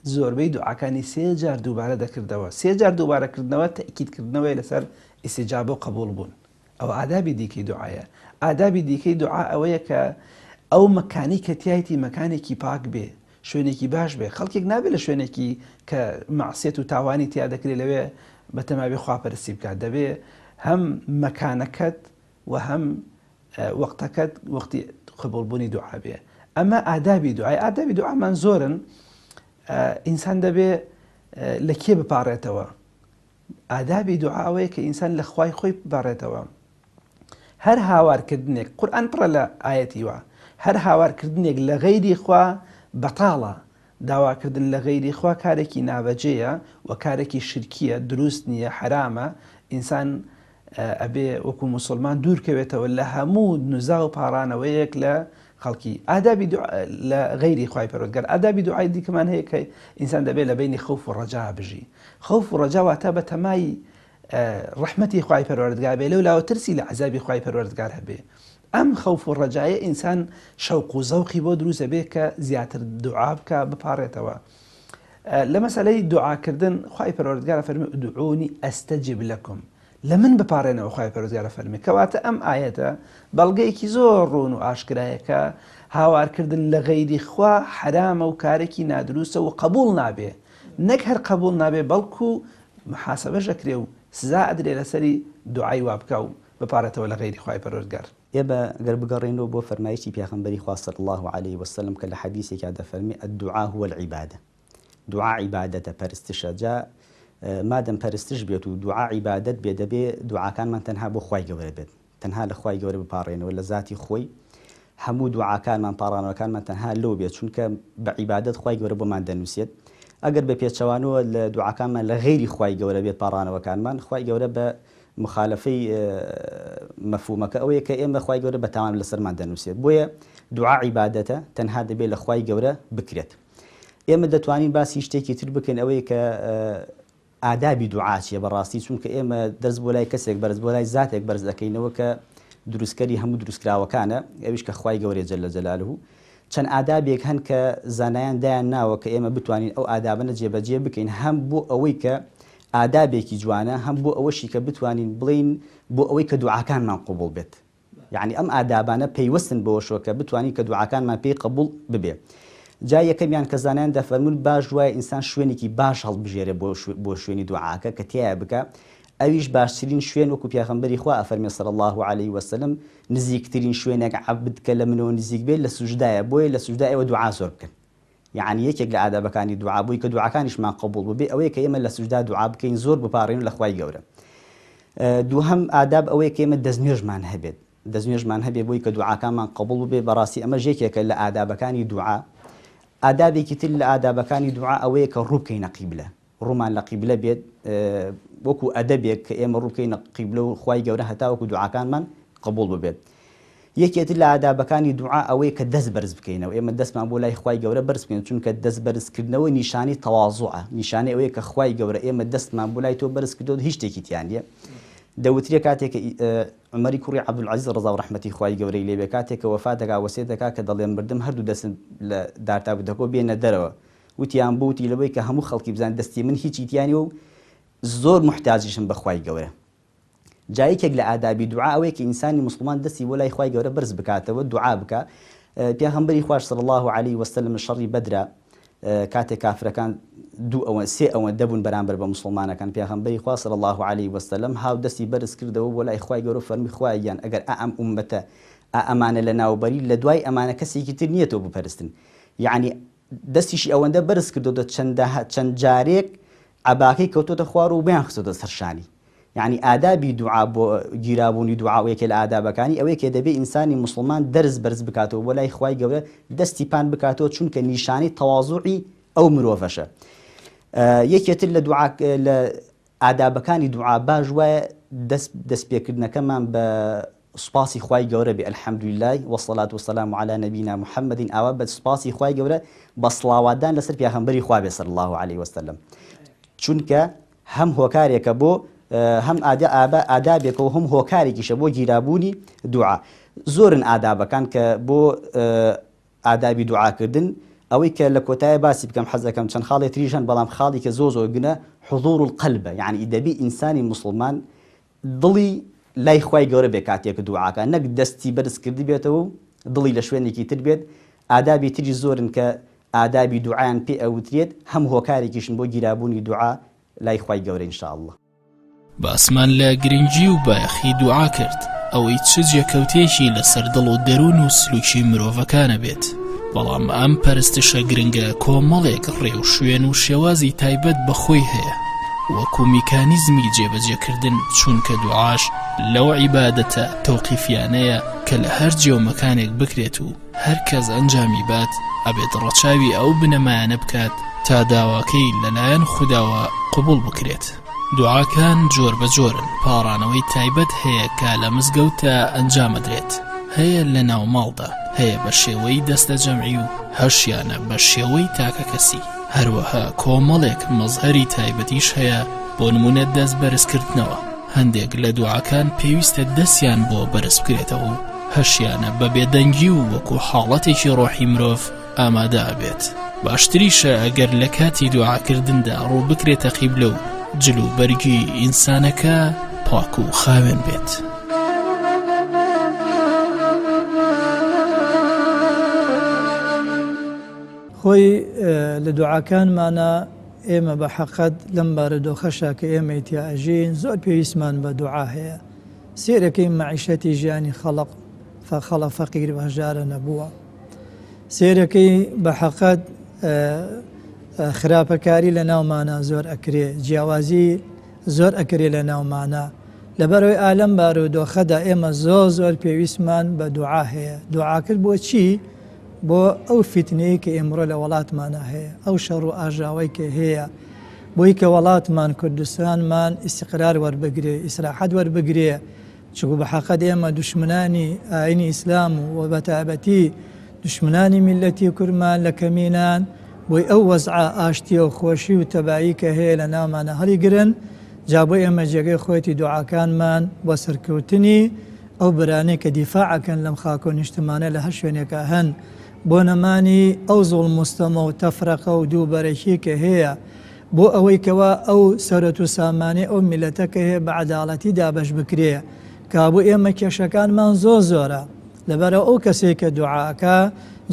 زۆربەی دوعاکانی سێ جار دووبارە دەکردەوە. سێ جار دووبارەکردنەوە تەئکید کردنەوەی لەسەر ئیستیجابە و قبول بوون. ئەو ئادابی دیکەی دوعایە. ئادابی دیکەی دوعا ئەوەیە کە ئەو مەکانی کە تایەتی مەکانێکی پاک بێ، شوێنێکی باش بێ. خەڵکێک نابێت لە شوێنێکی کە معسیەت و تاوانی تیا دەکرێت لەوێ بەتەمابێ خواپەرستی بکات. دەبێ هەم مەکانەکەت و هەم وەختەکەت وەختی قبولبوونی دوعا بێ. ئەمە ئادابی دوعای. ئادابی دوعامان زۆرن. ئینسان دەبێ لە کێ بپارڕێتەوە. ئادابی دوعاوەیە کە ئینسان لە خوای خۆی بپارڕێتەوە. هەر هاوارکردنێک قورئان پڕە لە ئایەتی وە، هەر هاوارکردنێک لە غەیری خوا بەتاڵە. داواکردن لە غەیری خوا کارێکی نابەجێیە و کارێکی شرکیە، دروست نییە، حرامە. ئینسان ئەبێ وەکو موسڵمان دوورکەوێتەوە لە هەموو نوزا و پاڕانەوەیەک لە خەڵکی. ئادابی لە غەیری خوای پەروەردگار. ئادابی دوعای دیکەمان هەیە کە ئینسان دەبێت لە بینی خەوف و ڕەجا بژی. خەوف و ڕەجا واتە بە تەمای ڕەحمەتی خوای پەروەردگار بێ، لەو لاوە ترسی لە عەزابی خوای پەروەردگار هەبێ. ئەم خەوف و ڕەجایە ئینسان شەوق و زەوقی بۆ دروست دەبێت کە زیاتر دوعا بکە بپارڕێتەوە. لە مەسەلەی دوعاکردن خوای پەروەردگار فەرمێ ئودعونی ئەستەجب لەکم. لە من بپارڕێنەوە خوای پەروەردگار فەرمێ. کەواتە ئەم ئایەتە بەڵگەیەکی زۆر ڕوون و ئاشکرایە کە هاوارکردن لە غەیری خوا حرامە و کارێکی نادروستە و قبول نابێ. نەک هەر قبول نابێ بەڵکو محاسبەش ئەکرێ و سزا ئەدرێ لەسەری دوعای وا بکە و بپارێتەوە لە غەیری خوای پەروەردگار. ئێمە گەر بگەڕێنەوە بۆ فەرمایشی پێغەمبەری خوا صلی الله عليه وسلم کە لە حەدیثێکا دەفەرمێ الدعاء هو العبادة. دوعا عیبادەتە، پەرستشە. جا مادەم پەرستش بێت و دوعا عیبادەت بێ دەبێ دوعاکانمان تەنها بۆ خوای گەورە بێت، تەنها لە خوای گەورە بپارڕێنەوە لە ذاتی خۆی. هەموو دوعاکانمان پاڕانەوەکانمان تەنها لەو بێت چونکە بە عیبادەت خوای گەورە بۆمان دەنووسێت. ئەگەر بە پێچەوانەوە لە دوعاکانمان لە غەیری خوای گەورە بێت پاڕانەوەکانمان، خوای گەورە بە مخالفەی مەفهومەکە ئەوەیە کە ئێمە خوای گەورە بەتاوان لەسەرمان دەنووسێت. بۆیە دوعا عیبادەتە، تەنها دەبێت لە خوای گەورە بکرێت. ئێمە دەتوانین باسی شتێکی تر بکەین ئەوەیە کە ئادابی دوعا چیە بەڕاستی، چونکە ئێمە دەست بۆ لای کەسێک بەرز بۆ لای زاتێک بەرز دەکەینەوە کە دروستکەری هەموو دروستکراوەکانە، ئەویش کە خوای گەورەی جەلە جەلالوهو. چەند ئادابێک هەن کە زانایان دایان ناوە کە ئێمە بتوانین ئەو ئادابەنە جێبەجێ بکەین، هەم بۆ ئەوەی کە ئادابێکی جوانە، هەم بۆ ئەوەشی کە بتوانین بڵین بۆ ئەوەی کە دوعاکانمان قبول بێت. يعني ئەم ئادابانە پەیوەستن بەوەشەوە کە بتوانین کە دوعاکانمان پێی قبول ببێ. جا یەکەمیان کە زانایان دەفەرمون باش وایە ئینسان شوێنێکی باش هەڵبژێرە بۆ شوێنی دوعاکە کە تایە بکە، ئەویش باشترین شوێن وەکو پێغەمبەری خوا ئەفەرمێ صلی الله علیه وسلم نزیکترین شوێنێک عەبد کە لە منەوە نزیک بێت لە سوجدایە، بۆیە لە سوجدا ئێوە دوعا زۆر بکەن. یعنی یەکێک لە ئادابەکانی دوعا بووی کە دوعاکانیشمان قبول ببێ ئەوەیە کە ئێمە لە سوجدا دوعا بکەین زۆر بپارڕین لە خوای گەورە. دووهەم ئاداب ئەوەیە کە ئێمە دەستنوێژمان هەبێت، دەستنوێژمان هەبێ بۆی کە دوعاکانمان قبول ببێ. بەڕاستی ئەمە یەکێکە لە ئادابەکانی دوعا. ئادابێکی تر لە ئادابەکانی دوعا ئەوەیە کە ڕوو بکەینە قیبلە، ڕوومان لە قیبلە بێت وەکو ئەدەبێک کە ئێمە ڕوو بکەینە قیبلە و خوای گەورە هەتا وەکو دوعاکانمان قبول ببێت. یەکێتر لە ئادابەکانی دوعا ئەوەیە کە دەست بەرز بکەینەوە، ئێمە دەستمان بۆ لای خوای گەورە بەرز بکەین، چونکە دەست بەرزکردنەوە نیشانی تەواضوعە، نیشانەی ئەوەیە کە خوای گەورە ئێمە دەستمان بۆ لای تۆ بەرز کردەوە هیچ شتێکی تیان نیە. دەوترێ کاتێک عومەری کوڕی عەبدولعەزیز ڕەزا و ڕەحمەتی خوای گەورەی لێبێ کاتێک کە وەفات دەکا وەسیەت دەکا کە دەڵێن مردم هەردوو دەستن لە دارتابوودەکۆ بێنە دەرەوە، وتیان بوتی لەبەی کە هەموو خەڵکی بزان دەستی من هیچی تیانی و زۆر محتاجیشم بە خوای گەورە. جایەکێک لە ئادابی دوعا ئەوەیە کە ئینسانی موسڵمان دەستی بۆ لای خوای گەورە بەرز بکاتەوە، دوعا بکە. پێغەمبەری خوای صلی الله علیه وسلم شەڕی بەدرە کاتێک کافرەکان سێ ئەوە دەبوون بەرامبەر بە موسڵمانەکان، پێغەمبەری خوا صلی الله علیه وسلم هاو دەستی بەرز کردەوە بۆ لای خوای گەورە فەرمی خوایان ئەگەر ئەم ئومەتە ئەمانە لە ناوبەری لە دوای ئەمانە کەسێکی تر نییە تۆ بپەرستن. یعنی دەستیشی ئەوەندە بەرز کردەوە چەند جارێک عەباکەی کەوتۆتە خوار و بەیان خستۆتە سەرشانی. یعنی ئادابی دوعا بۆ گیرابوونی دوعاوەیەکە لە ئادابەکانی ئەوەیە کە دەبێت ئینسانی موسڵمان دەرز بەرز بکاتەوە بۆ لای خوای گەورە، دەستی پان بکاتەوە، چونکە نیشانی تەواضوعی ئەو مرۆڤەشە. یەکێتر لە ئادابەکانی دوعا باش وایە دەستپێکردنەکەمان بە سوپاسی خوای گەورە بێ، ئەلحەمدولله وەسەڵات وسەلام عەلا نەبینا محەممەدین، ئاوا بە سوپاسی خوای گەورە بە سڵاواتدان لەسەر پێغەمبەری خوا بێ صلی الله علیه وسلم، چونکە هەم هۆکارێکە بۆ هەم ئادابێکە و هەم هۆکارێکیشە بۆ گیرابوونی دوعا. زۆرن ئادابەکان کە بۆ ئادابی دوعاکردن ئەوەی کە لە کۆتایە باسی بکەم حەز دەکەم چەند خاڵێک تریژەن، بەڵام خاڵی کە زۆر گنە حضور القەلبە، یعنی دەبی ئینسانی موسڵمان دڵی لای خوای گەورە بێ کاتێک دوعاکە، نەک دەستی بەرز کردی بێتەوە و دڵی لە شوێنێکی تر بێت. ئادابی تری زۆرن کە ئادابی دوعایان پێ ئەوترێت، هەم هۆکارێکیشن بۆ گیرابوونی دوعا لای خوای گەورە ئینشاءالله. باسمان لە گرنگی و بایەخی دوعا کرد، ئەوەی چ جێکەوتێکی لەسەر دڵ و دەروون و سلوکی مرۆڤەکانە بێت. بەڵام ئەم پەرستشە گرنگە کۆمەڵێک ڕێ و شوێن و شێوازی تایبەت بەخۆی هەیە، وەکو میکانیزمی جێبەجێکردن، چونکە دوعاش لەو عیبادەتە تەوقیفیانەیە کە لە هەر جێومەکانێک بکرێت و هەر کەس ئەنجامی بات ئەبێت ڕەچاوی ئەو بنەمایانە بکات تا داواکەی لەلایەن خوداوە قبول بکرێت. دوعاکان جۆر بە جۆرن، پاڕانەوەی تایبەت هەیە کە لە مزگەوتە ئەنجامەدرێت، هەیە لە ناو ماڵدا، هەیە بە شێوەی دەستە جەمعی و هەرشیانە بە شێوەی تاکە کەسی. هەروەها کۆمەڵێک مەزهەری تایبەتیش هەیە، بۆ نمونە دەست بەرزکردنەوە. هەندێک لە دوعاکان پێویستە دەستیان بۆ بەرز بکرێتەوە و هەرشیانە بە بێدەنگی و وەکو حاڵەتێکی ڕۆحی مرۆڤ ئامادە ئەبێت. باشتریشە ئەگەر لە کاتی دوعاکردندا ڕوو بکرێتە قیبلە و جلو بەرگی ئینسانەکە پاک و خاوێن بێت. خۆی لە دوعاکانمانە ئێمە بە حەقەت لەم بارەدۆخەشە کە ئێمە ئیتیاژین زۆر پێویستمان بە دوعا هەیە. سێرەکەی مەعیشەتی ژیانی خەڵق فەقیر بەهژارە نەبووە. سێرەکەی بە حەقەت خراپەکاری لە ناومانە زۆر ئەکرێ، جیاوازی زۆر ئەکرێ لە ناومانە. لەبەرەوەی ئالەم بارودۆخەدا ئێمە زۆر پێویستمان بە دوعا هەیە. دوعاکرد بۆ چی؟ بۆ ئەو فتنەیە کە ئێمڕۆ لە وڵاتمانە هەیە، ئەو شەڕ و ئاژاوی کە هەیە، بۆی کە وڵاتمان کوردستانمان ئیستیقرار وەربگرێ، ئیسراحەت وەربگرێ، چکو بە حەقەت ئێمە دوشمنانی ئاینی ئیسلام و بەتابەتی دوشمنانی میلەتی کورمان لە کەمینان، بۆی ئەو وەزعە ئاشتی و خۆشی و تەبایی کە هەیە لە ناومانە هەڵیگرن. جا بۆ ئێمە جێگەی خۆیەتی دوعاکانمان بۆ سەرکەوتنی ئەو برانەی کە دیفاعەکەن لەم خاکۆ نیشتمانە لە هەر شوێنێکە هەن، بۆ نەمانی ئەو زوڵم مستەمە و تەفرەقە و دووبەرەکی کە هەیە، بۆ ئەوەی کەوا ئەو سەرەت و سامانەی ئەو میلەتە کە هەیە بە عەداڵەتی دابەش بکرێ، کابوو ئێمە کێشەکانمان زۆرە لەبەرە ئەو کەسێک کە دوعاکە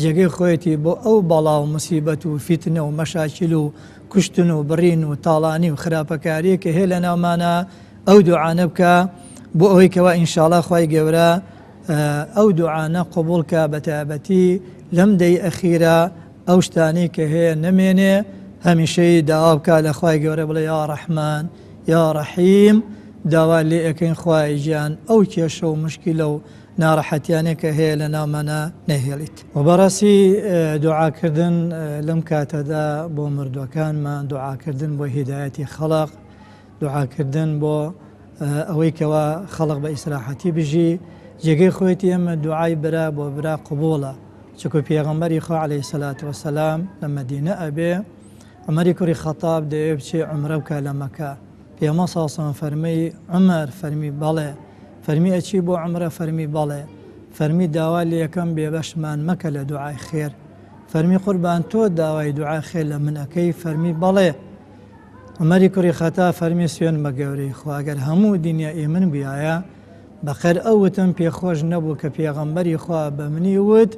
جێگەی خۆیەتی بۆ ئەو بەڵاو موسیبەت و فیتنە و مەشاکیل و کوشتن و بڕین و تاڵانی و خراپەکاری کە هەیە لە ناومانە ئەو دوعانە بکە بۆ ئەوەی کەوا ئینشاڵڵا خوای گەورە ئەو دوعانە قبولکە بە تایبەتی لەم دەی ئەخیرە ئەو شتانی کە هەیە نەمێنێ هەمیشەی داوا بکە لە خوای گەورە بڵێ یا ڕەحمان یا ڕەحیم داوا لێ ئەەکەین خوای گیان ئەو کێشە و مشکلە و ناڕەحەتیانێک کە هەیە لە ناومانە نەهێڵیت و بەڕاستی دوعاکردن لەم کاتەدا بۆ مردوەکانمان دوعاکردن بۆ هیدایەتی خەڵق دوعاکردن بۆ ئەوەی کەوا خەڵق بە ئیسراحەتی بژی جێگەی خۆیەتی ئێمە دوعای برا بۆ برا قبوڵە چکو پێغەمبەری خوا عەلەیهی سەلات وەسەلام لە مەدینە ئەبێ عومەری کوڕی خەتاب دەیەوێت بچێ عومرە بکە لە مەکە پێغەمبەر سەڵڵەڵهو عەلەیهی وسەلەم فەرمووی عومەر فەرمی بەڵێ فەرمی ئەچی بۆ عومرە فەرمی بەڵێ فەرمی داوا لێ یەکەم بێبەشمان مەکە لە دوعای خێر فەرمی قوربان تۆ داوای دوعای خێر لە من ئەەکەی فەرمی بەڵێ عومەری کوڕی خەتاب فەرمی سوێن بە گەورەی خوا ئەگەر هەموو دنیا ئێمن بیایە بەخێر ئەو وتم پێخۆش نەبوو کە پێغەمبەری خوا بە منی وت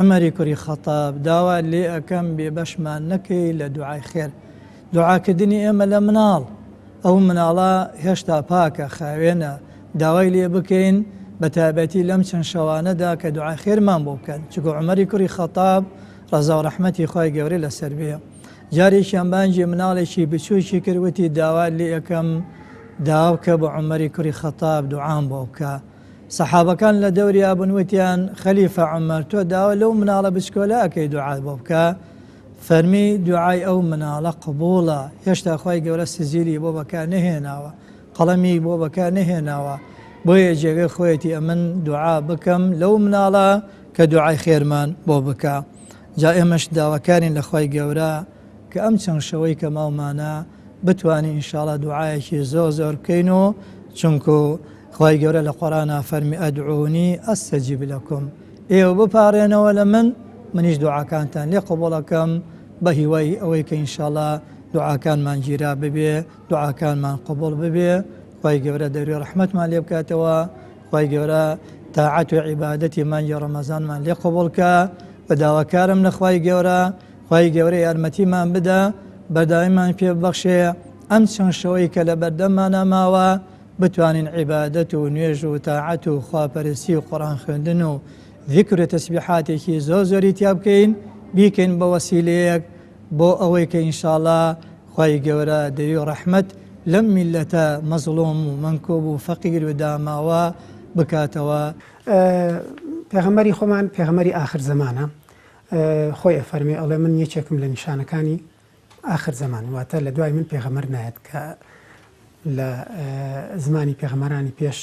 عومەری کوڕی خەتاب داوا لێ ئەەکەم بێبەشمان نەکەی لە دوعای خێر دوعاکردنی ئێمە لە مناڵ ئەو مناڵە هێشتا پاکە خاوێنە داوای لێ بکەین بە تایبەتی لەم چەند شەوانەدا کە دوعای خێرمان بۆ بکەن چکۆ عومەری کوڕی خەتاب ڕەزا و ڕەحمەتی خوای گەورەی لەسەر بێ جارێکیان بانگی مناڵێکی بچووکی کردوتی داوا لێ یەکەم داوا بکە بە عومەری کوڕی خەتاب دوعام بۆ بکە سەحابەکان لە دەوری ئابنوتیان خەلیفە عومەر تۆ داوا لەو مناڵە بچکۆلە ئەەکەی دوعات بۆ بکە فەرمی دوعای ئەو مناڵە قبوڵە هێشتا خوای گەورە سزیلی بۆ بەکار نەهێناوە قەڵەمی بۆ بەکار نەهێناوە بۆیە جێگەی خۆیەتی ئەمن دوعا بکەم لەو مناڵە کە دوعای خێرمان بۆ بکە جا ئێمەش داواکارین لە خوای گەورە کە ئەم چەند شەوەی کە ماومانە بتوانین ئینشاڵڵا دوعایەکی زۆر بکەین و چونکو خوای گەورە لە قورئانە فەرمی ئەدعونی ئەستەجیب لەکم ئێوە بپارێنەوە لە منیش دوعاکانتان لێ قبوڵەکەم بە هیوای ئەوەی کە ئینشاڵڵا دوعاکانمان گیرا ببێ دوعاکانمان قبوڵ ببێ خوای گەورە دەوری ڕەحمەتمان لێ بکاتەوە خوای گەورە تاعەت و عیبادەتی مانگی ڕەمەزانمان لێ قبوڵکە بە داواکارم لە خوای گەورە خوای گەورە یارمەتیمان بدە بەرداویمان پێ ببەخشێ ئەم چەند شەوەی کە لە بەردەممانە ماوە بتوانین عیبادەت و نوێژ و تاعەت و خواپەرستی و قورئان خوێندن و ذیکر و تەسبیحاتێکی زۆری تیا بکەین بیکەین بە وەسیلەیەک بۆ ئەوەی کە ئینشاڵڵا خوای گەورە دەوی ڕەحمەت لەم میلەتە مەزڵوم و مەنکوب و فەقیر و داماوە بکاتەوە پێغەمبەری خۆمان پێغەمبەری ئاخر زەمانە خۆی ئەفەرمێ ئەڵێ من یەکێکم لە نیشانەکانی ئاخر زەمان واتە لە دوای من پێغەمبەر نایەت کە لە زمانی پێغەمبەرانی پێش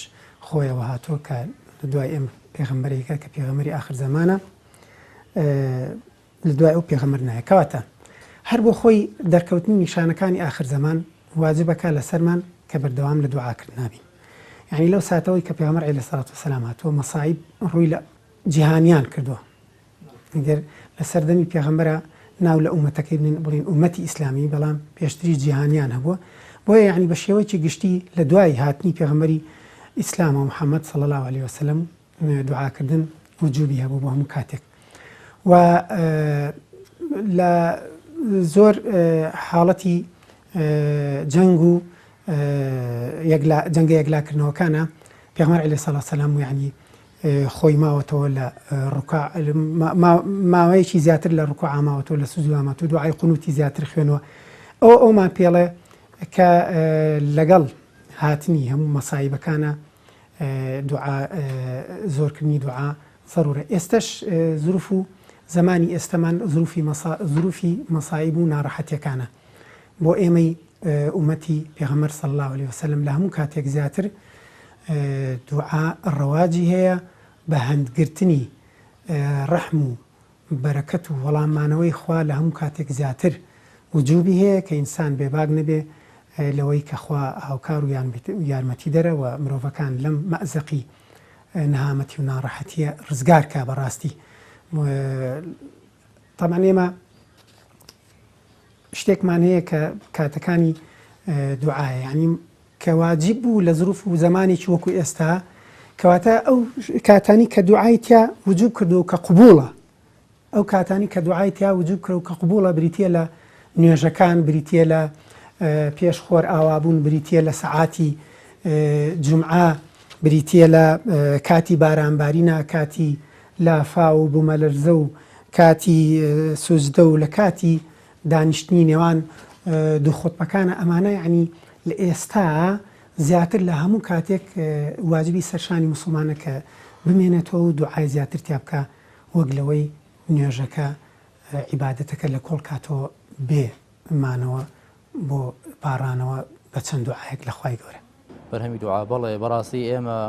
خۆیەوە هاتووە کە لە دوای ئێمە پێغەمبەرێکە کە پێغەمبەری ئاخر زەمانە لە دوای ئەو پێغەمبەر نایە کەواتە هەر بۆ خۆی دەرکەوتنی نیشانەکانی ئاخر زەمان واجبەکە لەسەرمان کە بەردەوام لە دوعاکردن نابین یعنی لەو ساتەوەی کە پێغەمبەر عەلەیهی سەڵات وسەلام هاتووە مەسایب ڕووی لە جیهانیان کردووە ئەگەر لە سەردەمی پێغەمبەرە ناو لە ئومەتەکەی بڵین ئومەتی ئیسلامی بەڵام پێشتری جیهانیان هەبووە بۆیە یعنی بە شێوەیەکی گشتی لە دوای هاتنی پێغەمبەری ئیسلام و محەممەد صلی الله علیه وسلم دوعاکردن وجوبی هەبوو بۆ هەموو کاتێک و لە زۆر حاڵەتی جەنگ و جەنگە یەکلاکردنەوەکانە پێغەمبەر عەلەیهی سەڵات وسەلام یعنی خۆی ماوەتەوە لە ڕوکوع ماوەیەکی زیاتر لە ڕوکوع ماوەتەوە لە سوجود ماوەتەوە دوعای قونوتی زیاتر خوێنەوە ئەومان پێڵێ کە لەگەڵ هاتنی هەموو مەسایبەکانە دوعا زۆرکردنی دوعا ضرورە ئێستش ظروف و زمانی ئێستەمان ظروفی مەسایب و ناڕەحەتیەکانە بۆ ئێمەی ئومەتی پێغەمبەر صلی الله علیه وسلم لە هەموو کاتێک زیاتر دوعا ڕەواجی هەیە بە هەندگرتنی ڕەحم و بەرەکەت و وەڵامانەوەی خوا لە هەموو کاتێک زیاتر وجوبی هەیە کە ئینسان بێباک نەبێ لەوەی کە خوا هاوکار و یارمەتی دەرە و مرۆڤەکان لەم مەئزەقی نەهامەتی و ناڕەحەتیە ڕزگار کا بەڕاستی تەمان ئێمە شتێکمان هەیە کە کاتەکانی دوعاە یعنی کە واجب بوو لە ظروف و زمانێکی وەکو ئێستا کەواتە ئەو کاتانی کە دوعای تیا وجوب کردو کە قبوڵە، ئەو کاتانی کە دوعای تیا وجوب کرد کە قبوڵە بریتە لە نوێژەکان، بریتە لە پێش خۆر ئاوابوون، بریتە لە سەعاتی جمعە، بریتە لە کاتی بارانبارینە، کاتی لافا و بوومەلەرزە و کاتی سوزدە و لە کاتی دانیشتنی نێوان دوو خۆتبەکانە. ئەمانە یعنی لە ئێستا زیاتر لە هەموو کاتێک واجبی سەرشانی مسلمانە کە بمێنێتەوە و دوعای زیاتر تیا بکە وەک لەوەی نوێژەکە عیبادەتەکە لە کۆڵ کاتەوە بێمانەوە بۆ پاڕانەوە بە چەند دوعایەک لە خوای گەورە. بەرهەمی دوعا بەڵێ بەڕاستی ئێمە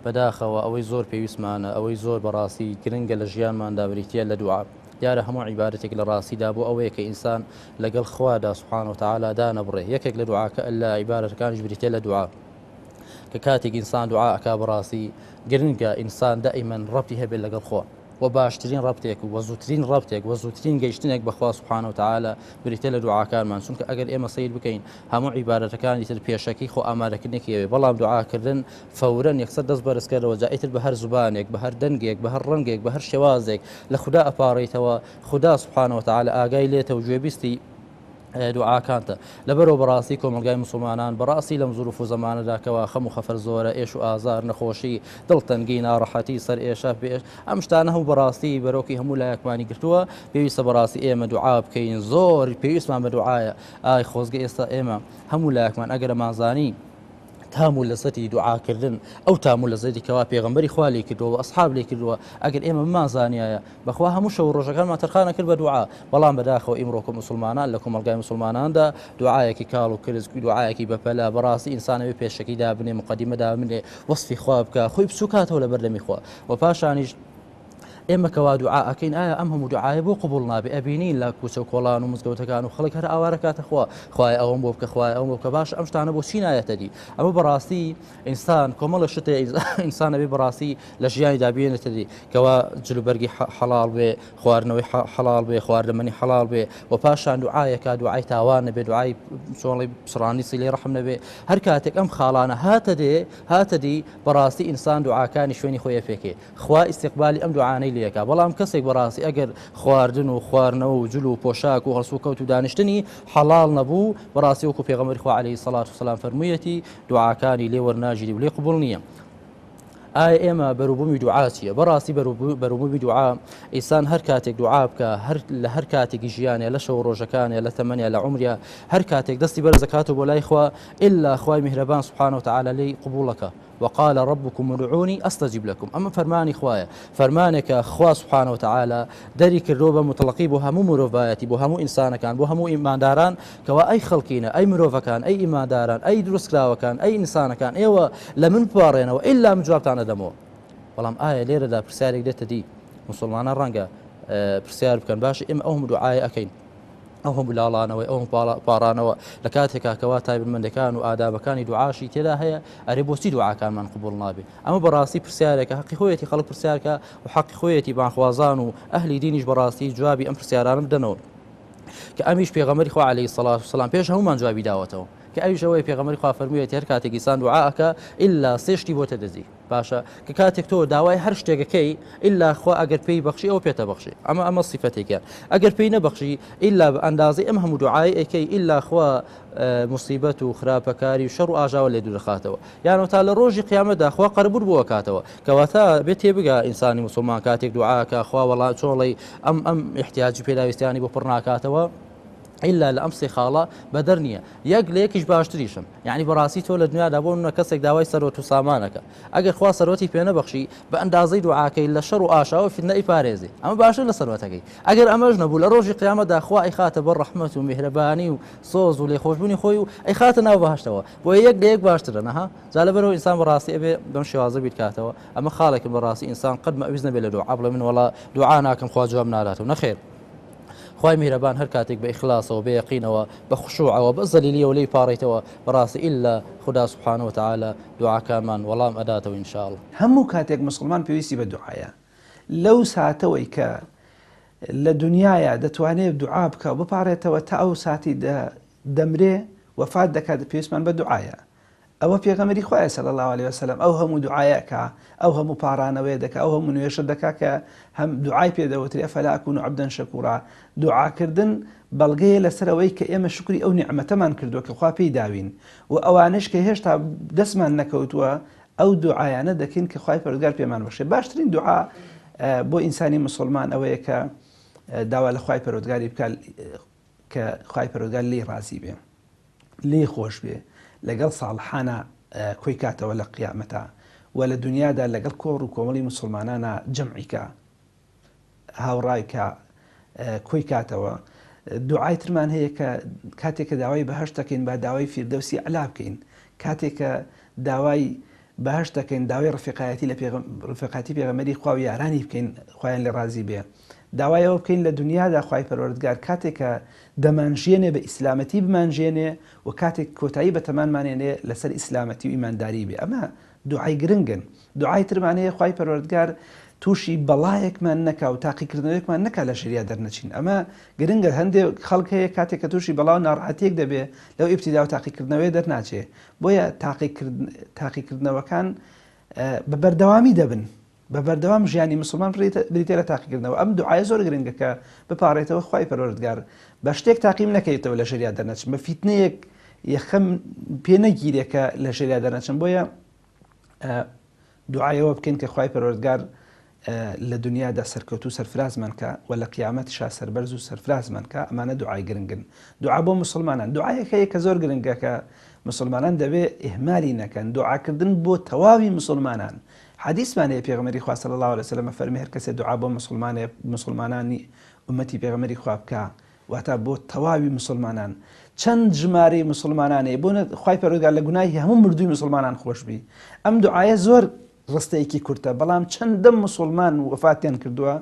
بەداخەوە ئەوەی زۆر پێویستمانە، ئەوەی زۆر بەڕاستی گرنگە لە ژیانماندا بریتە لە دوعا. دیارە هەموو عیبادەتێک لە ڕاستیدا بۆ ئەوەیە کە ئینسان لەگەڵ خوادا سوبحانەهو وتەعالا دانەبڕێ. یەکێک لە دوعاکە لە عیبادەتەکانیش بریتە لە دوعا، کە کاتێک ئینسان دوعا ئەکا بەڕاستی گرنگە ئینسان دائیمەن ڕەبتی هەبێت لەگەڵ خوا، و باشترین ڕەبتێک و وەزووترین ڕەبتێک وەزووترین گەیشتنێک بەخوا سوبحانەهو وتەعالا بریتە لە دوعاکانمان. چونکە ئەگەر ئێمە سیر بکەین هەموو عیبادەتەکانی تر پێشەکەی خۆ ئامادەکردنێکی ئەوێ، بەڵام دوعاکردن فەورەن یەکسەر دەست بەرزکەرەوە، جا ئیتر بە هەر زوبانێک، بە هەر دەنگێک، بە هەر ڕەنگێک، بە هەر شێوازێک لە خوددا ئەپاڕیتەوە، خوددا سوبحانەهو وتەعالا ئاگای لێتە و گوێبیستی دوعاکانتە. لەبەرەوە بەڕاستی کۆمەلگای مسلمانان بەڕاستی لەم زوروف و زەمانەداکەوە خەم و خەفەر زۆرە، ئێش و ئازار، نەخۆشی، دڵتەنگی، ناڕەحەتی، سەر ئێشە پێش ئەم شتانە هەموو بەڕاستی بەرۆکی هەموو لایەکمانی گرتووە. پێویستە بەڕاستی ئێمە دوعا بکەین، زۆر پێویستمان بە دوعایە. ئای خۆزگە ئێستا ئێمە هەموو لایەکمان ئەگەر ئەمانزانی تام و لەزەتی دوعاکردن، ئەو تام و لەزەتی کەوا پێغەمبەری خوا لێ کردووە، ئەسحاب لێ کردووە، ئەگەر ئێمە بمانزانایە بەخوا هەموو شەو ڕۆژەکانمان تەرخانە کرد بە دوعا. بەڵام بەداخەوە ئیمڕۆکە مسلمانان لە کۆمەلگای مسلماناندا دوعایەکی کاڵ و کرزکی، دوعایەکی بەپەلا، بەڕاستی ئینسانەوێ پێشەکی دابنێ، مقەدیمە دابنێ، وەسفی خوا بکە، خۆی بچووکاتەوە لە بەردەمی خوا. و پاشانیش ئێمە کەوا دوعا ئەکەین، ئایا ئەم هەموو دوعایە بۆ قبوڵ نابێ؟ ئەبینین لە کوچە و کۆڵان و مزگەوتەکان و خەڵک هەر ئاوارە کاتە خوا، خوای ئەوم بۆ بکە، خوای ئەوم بۆ بکە. باش ئەم شتانە بۆ چی نایەتە دی؟ ئەمە بەڕاستی ئینسان کۆمەڵە شتێ ئینسانە بێ بەڕاستی لە ژیانی دابێنێتە دی کەوا جلوبەرگی حەڵال بێ، خواردنەوەی حەڵال بێ، خواردەمەنی حەڵال بێ، و پاشان دوعایەکە دوعای تاوان نەبێ، دوعای چۆڵی پسڕانی سیلەی ڕەحم نەبێ. هەر کاتێک ئەم خاڵانە هاتە دی بەڕاستی ئینسان دوعاکانی شوێنی خۆی پێکێ، خوا ئیستیقبالی ئەم دوعانەی لێکا. بەڵام کەسێک بەڕاستی ئەگەر خواردن و خواردنەوە و جلو و پۆشاک و هەڵسو و کەوت و دانیشتنی حەڵال نەبوو، بەڕاستی وەکو پێغەمبەری خوا عەلەیهی سەڵات وسەلام فەرموویەتی دوعاکانی لێ وەرناگیری و لێ قبوڵ نییە. ئایا ئێمە بەروبوومی دوعا چییە؟ بەڕاستی بەروبوومی دوعا ئینسان هەر کاتێک دوعا بکە، لە هەر کاتێکی ژیانێ، لە شەو ڕۆژەکانێ، لە تەمەنێ، لە عومریا، هەر کاتێک دەستی بەرزەکاتەوە بۆ لای خوا، ئیلا خوای میهرەبان سوبحانەهو وتەعالا لێی قبوڵەکە. وقال ربكم ادعوني استجب لكم. اما فرماني خوايا فرمانك خوا سبحانه وتعالى داري كردوبه مطلقي بو همو مروفايتي بو همو انسان كان بو همو ايمان داران كوا اي خلقينا اي مروفا كان اي ايمان داران اي دروس كلاوه كان اي انسان كان ايوا لمن بارينا والا مجابتنا دمو. والله آية ليرة دا برسالك ديتا دي مسلمان رانقا برسال بكان باش ام اوهم دعاء اكين ئەوهم بلاڵانەوەی ئەوم پاڕانەوە لە کاتێکا کەوا تایبەتمەندەکان و ئادابەکانی دوعاشی تێدا هەیە، ئەرێ بۆچی دوعاکانمان قبوڵ نابێ؟ ئەمە بەڕاستی پرسیارێکە حەقی خۆیەتی خەڵک پرسیارکە و حەقی خۆیەتی بانخوازان و ئەهلی دینیش بەڕاستی جوابی ئەم پرسیارانە بدەنەوە، کە ئەمیش پێغەمبەری خوا عەلەیهی سەڵات وسەلام پێش هەمومان جوابی داوەتەوە، کە ئەویش ئەوەی پێغەمبەری خوا فەرموویەتی هەر کاتێک ئینسان دوعا ئەکا ئیلا سێ شتی بۆتە دەزی. باشە کە کاتێک تۆ داوای هەر شتێکەکەی ئیلا خوا ئەگەر پێی بەخشی ئەو پێتە بەخشی، ئەمە سیفەتێکیان. ئەگەر پێی نەبەخشی ئیلا بە ئەندازەی ئەم هەموو دوعای ئەکەی ئیلا خوا مصیبەت و خراپەکاری و شەڕ و ئاژاوە لێ دوور دەخاتەوە، یانەوە تا لە ڕۆژی قیامەتدا خوا قەرەبوور بۆ کاتەوە. کەواتە بێت تێبگا ئینسانی موسڵمان کاتێک دوعاکە خوا وەڵا چۆڵی ئەم احتیاجی پێداویستیانی بۆ پڕ ناکاتەوە إلا لأمسي خاڵە بەدەر نییە. یەک لە یەکیش باشتریشم، یعنی بەڕاستی تۆ لە دنیادا بۆ منە کەسێک داوای سەرۆت و سامانەکە، ئەگەر خوا سەرۆتی پێ نەبەخشی بە ئەندازەی دوعاکەی لە شەڕ و ئاشاوە فیتنەی پارێزی، ئەمە باشتر لە سەرۆتەکەی. ئەگەر ئەمەش نەبوو لە ڕۆژی قیامەتدا خوا ئەیخاتە بەر ڕەحمەت و میهرەبانی و سۆز و لێخۆشبوونی خۆی و ئەیخاتە ناو بەهەشتەوە، بۆ یەک لە یەک باشترە نەها. جا لەبەرەوە ئینسان بەڕاستی ئەبێ بەم شێوازە بیت کاتەوە. ئەمە خاڵێکن بەڕاستی ئینسان قەت مەویز نەبێت لە دوعا بڵێ من وەڵا دوعا ناکەم خوا جواب ناداتەوە، نەخێر. خوای میهرەبان هەر کاتێک بە ئیخلاسەوە بە یەقینەوە بە خوشوعەوە بە زەلیلیەوە لێی پاڕێتەوە بەڕاستی ئیلا خدا سبحانه وتعالى دوعاکانمان وەڵام ئەداتەوە ئینشاءالله. هەموو کاتێک مسلمان پێویستی بە دوعایە، لەو ساتەوەی کە لە دنیاە دەتوانێت دوعا بکە و بپارێتەوە تا ئەو ساتی دەمرێ وەفات دەکات، پێویستمان بە دوعایە. ئەوە پێغەمبەری خوایە صلی الله عليه وسلم ئەو هەموو دوعایەکە ئەو هەموو پارانەوەی دەکا ئەو هەموو نوێژە دەکا کە هەم دوعای پێدەوتری ئەفەلا ئەکون عەبدەن شەکوورا. دوعاکردن بەڵگەیە لەسەر ئەوەی کە ئێمە شکری ئەو نیعمەتەمان کردووە کە خوا پێی داوین و ئەوانش کە هێشتا دەستمان نەکەوتووە ئەو دوعایانە دەکەین کە خوای پەروەردگار پێمان بەخشێ. باشترین دوعا بۆ ئینسانی مسلمان ئەوەیە کە داوا لە خوای پەروەردگاری بکات کە خوای پەروەردگار لێی ڕازی بێ، لێی خۆش بێ، لەگەڵ ساڵحانە کۆی کاتەوە لە قیامەتە و لە دنیادا لەگەڵ کۆڕ و کۆمەڵی مسلمانانە جەمعیکە هاوڕایکە کۆی کاتەوە. دوعای ترمان هەیە کە کاتێک کە داوای بەهەشت دەکەین با داوای فیردەوسی ئەعلا بکەین، کاتێک کە داوای بەهەشت دەکەین داوای ڕفیقایەتی لە ڕفیقاتی پێغەمبەری خوا و یارانی بکەین خوایان لێ ڕازی بێ، داوایەوە بکەین لە دنیادا خوای پەروەردگار کاتێک کە دەمانژێنێ بە ئیسلامەتی بمانژێنێ و کاتێک کۆتایی بە تەمانمانێنێ لەسەر ئیسلامەتی و ئیمانداری بێ. ئەمە دوعای گرنگن. دوعای ترمانەیە خوای پەروەردگار تووشی بەڵایەکمان نەکا و تاقیکردنەوەیەکمان نەکا لە شەریعە دەرنەچین. ئەمە گرنگە. هەندێک خەڵک هەیە کاتێک کە تووشی بەڵاو ناڕەحەتیەک دەبێ لەو ئیبتیدا و تاقیکردنەوەی دەرناچێ، بۆیە تاقیکردنەوەکان بە بەردەوامی دەبن، بە بەردەوام ژیانی مسلمان بریتە لە تاقیکردنەوە. ئەم دوعای زۆر گرنگە کە بپارێتەوە خوای پەروەردگار بە شتێک تاقیم نەکەیتەوە لە شەریعە دەرنەچن، بە فیتنەیەک یەخەم پێ نەگیرێکە لە شەریعە دەرنەچن. بۆیە دوعایەوە بکەین کە خوای پەروەردگار لە دنیادا سەرکەوتو سەرفرازمان کە و لە قیامەتیشا سەربەرز و سەرفرازمان کە. ئەمانە دوعای گرنگن. دوعا بۆ مسلمانان دوعایەک هەیە کە زۆر گرنگە کە مسلمانان دەبێت ئیهمالی نەکەن. دوعاکردن بۆ تەواوی مسلمانان. حدیثمان هەیە پێغەمبەری خوا صلی الله عليه وسلم فەرمی هەر کەسێ دوعا بۆ مسلمانانی ئومەتی پێغەمبەری خوا بکە واتە بۆ تەواوی مسلمانان. چەند ژمارەی مسلمانانەیە بۆ خوای پەروەردگار لە گوناهی هەموو مردووی مسلمانان خۆشبی. ئەم دوعایە زۆر ڕستەیەکی کورتە، بەڵام چەندە مسلمان وفاتیان کردووە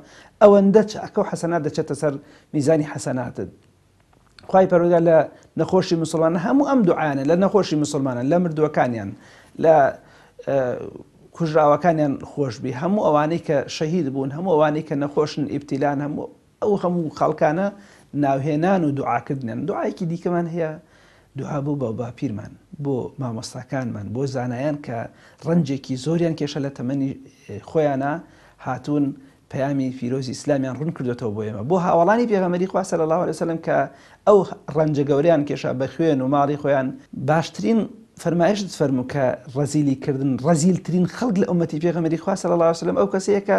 ئەوەندە چاکە و حەسەنات دەچێتە سەر میزانی حەسەناتت. خوای پەروەردگار لە نەخۆشی مسلمانان هەموو ئەم دوعایانە لە نەخۆشی مسلمانان لە مردووەکانیان لە کوژراوەکانیان خۆشبی، هەموو ئەوانەی کە شەهید بوون، هەموو ئەوانەی کە نەخۆشن ئیبتیلان، هەموو خەڵکانە ناوهێنان و دوعاکردنیان. دوعایەکی دیکەمان هەیە دوعا بۆ باوباپیرمان، بۆ مامۆستاکانمان، بۆ زانایان کە ڕەنجێکی زۆریان کێشە لە تەمەنی خۆیانە هاتوون پەیامی فیرۆزی ئیسلامیان ڕوون کردوێتەوە بۆ ئێمە، بۆ هاوڵانی پێغەمبەری خوا صلی الله عليه وسلم کە ئەو ڕەنجە گەورەیان کێشە بە خوێن و ماڵی خۆیان. باشترین فەرمایشت فەرموو کە ڕەزیلیکردن ڕەزیلترین خەڵک لە ئومەتی پێغەمبەری خوا صلی الله عليه وسلم ئەو کەسەیە کە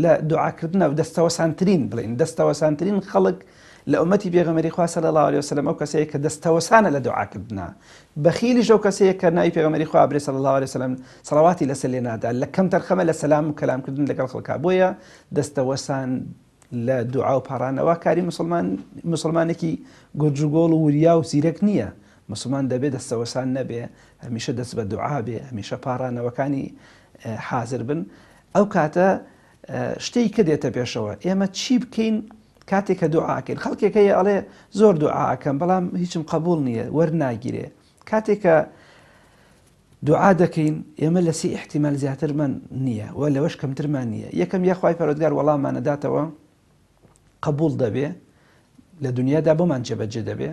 لە دوعاکردنە دەستەوەسانترین بڵێن دەستەوەسانترین خەڵک لە ئومەتی پێغەمبەری خوا صلی الله عليه وسلم ئەو کەسەیە کە دەستەوەسانە لە دوعاکردنە. بەخیلیش ئەو کەسەیە کە ناوی پێغەمبەری خوا برێ صلی الله عليه وسلم سەڵاواتی لەسەر لێ نادا لە کەم تەرخەمە لە سەلام و کەلامکردن لەگەڵ خەڵکا. بۆیە دەستەوەسان لە دوعا و پاڕانەوە کاری مسلمانێکی گۆرجوگۆڵ و وریا و زیرەک نییە. مسلمان دەبێت دەستەوەسان نەبێ، هەمیشە دەست بە دوعا بێ، هەمیشە پاڕانەوەکانی حازر بن. ئەو کاتە شتێک کە دێتە پێشەوە ئێمە چی بکەین کاتێک کە دوعاکەین. خەڵکێک هەیە ئەڵێ زۆر دوعاکەم بەڵام هیچم قبول نییە، وەرناگیرێ. کاتێک کە دوعا دەکەین ئێمە لە سی احتیمال زیاترمان نییە و لەوەش کەمترمان نییە. یەکەم یا خوای پەروەردگار وەڵاممانەداتەوە قبول دەبێ لە دنیادا بۆمان جێبەجێ دەبێ،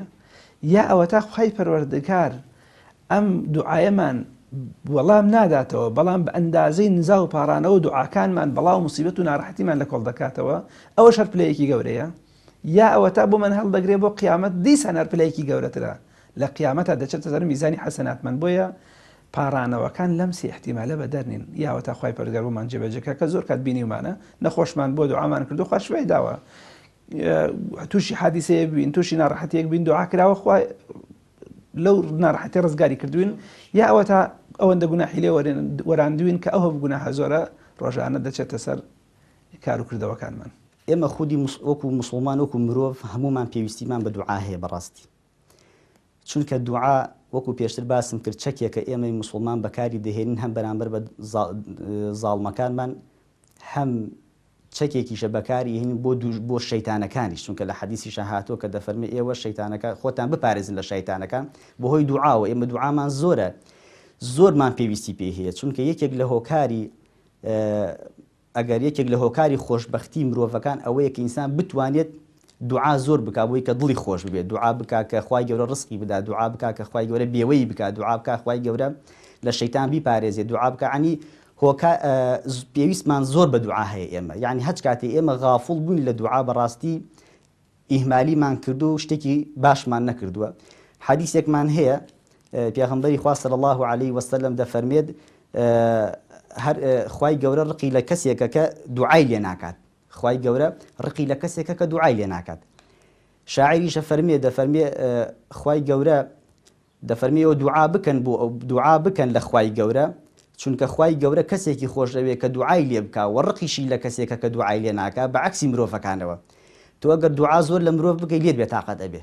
یا ئەوە تا خوای پەروەردگار ئەم دوعایەمان وەڵام ناداتەوە بەڵام بە ئەندازەی نزا و پارانەوە و دوعاکانمان بەڵاو موسیبەت و ناڕەحەتیمان لە کۆڵ دەکاتەوە. ئەوە شەر پلەیەکی گەورەیە. یا ئەوە تا بۆمان هەڵدەگرێ بۆ قیامەت دیسان هەر پلەیەکی گەورەترە لە قیامەتە دەچێتە سەر میزانی حەسەناتمان. بۆیە پاڕانەوەکان لەم سی احتیمالە بەدەرنین. یا ئەوە تا خوای پەروەردگار بۆمان جێبەجێکە کە زۆر کات بینیومانە نەخۆشمان بۆ دوعامان کردو خوا شوێی داوە، تووشی حادیسەیە ببین، تووشی ناڕەحەتیەک بین، دوعا کراوە خوای لەو ناڕەحەتی ڕزگاری کردوین. یا ئەوە تا ئەوەندە گوناحی لێ وەراندوین کە ئەوە گوناحە زۆرە ڕۆژانە دەچێتە سەر کار و کردەوەکانمان. ئێمە خودی وەکو مسلمان وەکو مرۆڤ هەمومان پێویستیمان بە دوعا هەیە بەڕاستی، چونکە دوعا وەکو پێشتر باسم کرد چەکێکە ئێمەی مسلمان بەکاری دەهێنین هەم بەرامبەر بە زاڵمەکانمان، هەم چەکێکیشە بەکاری هێنین بۆ شەیتانەکانیش، چونکە لە حەدیثیشە هاتووە کە دەفەرمێ ئێوە شەیتانەکە خۆتان بپارێزن لە شەیتانەکان بەهۆی دوعاوە. ئێمە دوعامان زۆرە، زۆرمان پێویستی پێ هەیە، چونکە یەکێک لە هۆکاری ئەگەر یەکێک لە هۆکاری خۆشبەختی مرۆڤەکان ئەوەیە کە ئینسان بتوانێت دوعا زۆر بک بۆی کە دڵی خۆش ببێت، دوعا بک کە خوای گەورە ڕزقی بدا، دوعا بک کە خوای گەورە بێوەی بک، دوعا بک خوای گەورە لە شەیتان بیپارێزێت، دوعا بک عنی هۆکە پێویستمان زۆر بە دوعا هەیە ئێمە، یعنی هەچ کاتێ ئێمە غافڵ بووین لە دوعا بەڕاستی ئیهمالیمان کردو و شتێکی باشمان نەکردووە. حەدیثێکمان هەیە پێغەمبەری خوا صلی الله علیه وسلم دەفەرمێت هەر خوای گەورە ڕقی لە کەسێکە کە دوعای لێ ناکات، خوای گەورە ڕقی لە کەسێکە کە دوعای لێ ناکات. شاعریشە دەفەرمێ خوای گەورە دەفەرمێەوە دوعا بکەن بۆ ئەو دوعا بکەن لە خوای گەورە، چونکە خوای گەورە کەسێکی خۆشەوێ کە دوعای لێ بکا و ڕقیشی لە کەسێکە کە دوعای لێ ناکات، بەعکسی مرۆڤەکانەوە. تۆ ئەگەر دوعا زۆر لە مرۆڤ بکەی لێت بێتاقەت ئەبێ،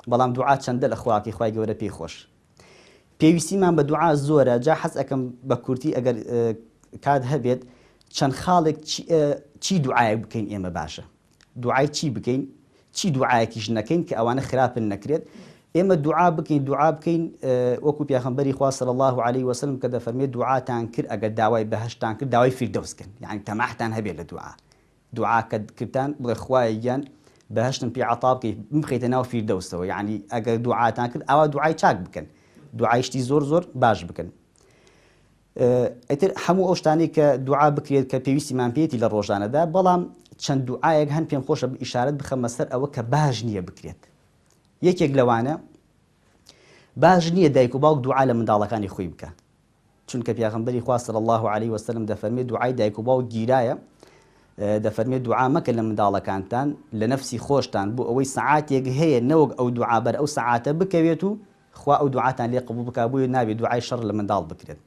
بەڵام دوعا چەندە لە خواکی خوای گەورە پێی خۆش. پێویستیمان بە دوعا زۆرە. جا حەز ئەەکەم بە کورتی ئەگەر کات هەبێت چەند خاڵێک چی دوعایەک بکەین ئێمە باشە، دوعای چی بکەین، چی دوعایەکیش نەکەین کە ئەوانە خراپن نەکرێت. ئێمە دوعا بکەین وەکو پێغەمبەری خوا صلی الله علیه وسلم کە دەفەرمێت دوعاتان کرد ئەگەر داوای بەهەشتان کرد داوای فیردەوسکن، یعنی تەماحتان هەبێت لە دوعا کە کردان بڵێ خوایە گیان بەهەشتم پێ عەتا بکەیت بمخەیتە ناو فیردەوسەوە، یعنی ئەگەر دوعاتان کرد ئەوە دوعای چاک بکەن، دوعایشتی زۆر باش بکەن. ئەتر هەموو ئەو شتانەی کە دوعا بکرێت کە پێویستیمان پێێتی لە ڕۆژانەدا، بەڵام چەند دوعایەک هەن پێم خۆشە ئیشارەت بخەمە سەر ئەوە کە باش نییە بکرێت. یەکێک لەوانە باش نییە دایک و باوک دوعا لە منداڵەکانی خۆی بکە، چونکە پێغەمبەری خوا صلی الله علیه وسلم دەفەرمێت دوعای دایک و باوک گیرایە، دەفەرمێت دوعا مەکە لە منداڵەکانتان لە نەفسی خۆشتان بۆ ئەوەی سەعاتێک هەیە نەوەک ئەو دوعا بەر ئەو سەعاتە بکەوێت و خوا ئەو دوعاتان لێ قبوڵ بکا بۆیە نابێت دوعای شەڕ لە منداڵ بکرێت.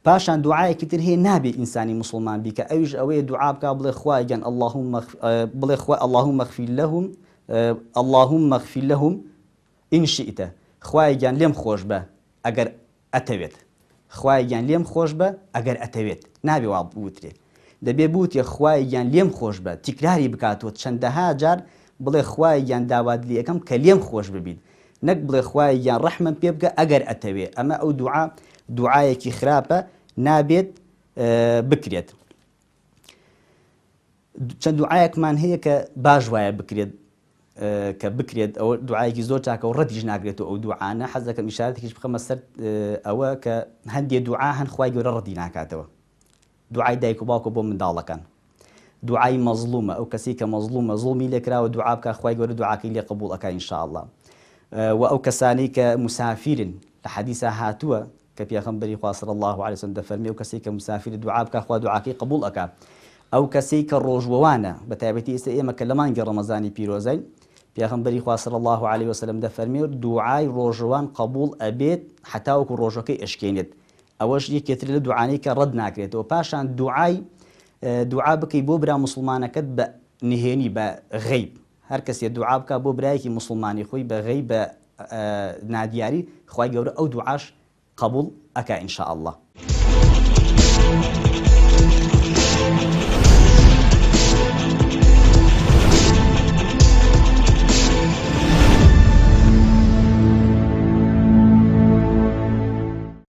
پاشان دوعایەکی تر هەیە نابێت ئینسانی مسلمان بیکە، ئەویش ئەوەیە دوعا بکا بڵێ خوای گیان بڵێ خوا اللهم اغفر لهم إن شئت، خوای گیان لێم خۆش بە ئەگەر ئەتەوێت، خوای گیان لێم خۆش بە ئەگەر ئەتەوێت، نابێ وا بوترێ، دەبێ بوتێ خوای گیان لێم خۆش بە، تیکراری بکاتەوە چەندەها جار بڵێ خوای گیان داوات لێ یەکەم کە لێم خۆش ببیت، نەک بڵێ خوای گیان ڕەحمم پێ بکە ئەگەر ئەتەوێ. ئەمە ئەو دوعایەکی خراپە، نابێت بکرێت. چەند دوعایەکمان هەیە کە باش وایە بکرێت کە بکرێت، ئەوە دوعایەکی زۆر چاکە و ڕەتیش ناکرێتەوە ئەو دوعانە. حەز دەکەم ئیشارەتێکیش بخەمە سەر ئەوە کە هەندێک دوعا هەن خوای گەورە ڕەتی ناکاتەوە. دوعای دایک و باوکە بۆ منداڵەکان، دوعای مەزلومە، ئەو کەسی کە مەزلومە زوڵمی لێکراوە دوعا بکە خوای گەورە دوعاکەی لێ قبوڵ ئەکا ئینشاءالله. و ئەو کەسانەی کە مسافرن لە حەدیثە هاتووە کە پێغەمبەری خوا صلی الله علیه وسلم دەفەرمێ ئەو کەسێک کە مسافر دوعا بکە خوا دوعاکەی قبوڵ ئەکا. ئەو کەسەی کە ڕۆژوەوانە بە تایبەتی ئێستا ئێمە کە لە مانگی ڕەمەزانی پیرۆزەین، پێغەمبەری خوا صلی الله علیه وسلم دەفەرمێ دوعای ڕۆژوان قبوڵ ئەبێت حتا وەکو ڕۆژەکەی ئەشکێنێت. ئەوەش یەکێتر لە دوعانەی کە ڕەت ناکرێتەوە. پاشان دوعا بکەی بۆ برا مسلمانەکەت بە نهێنی بە غەیب، هەر کەسێ دوعا بکە بۆ برایەکی مسلمانی خۆی بە غەیب بە نادیاری، خوای گەورە ئەو دوعاش قبوڵ ئەکا ئینشاءالله.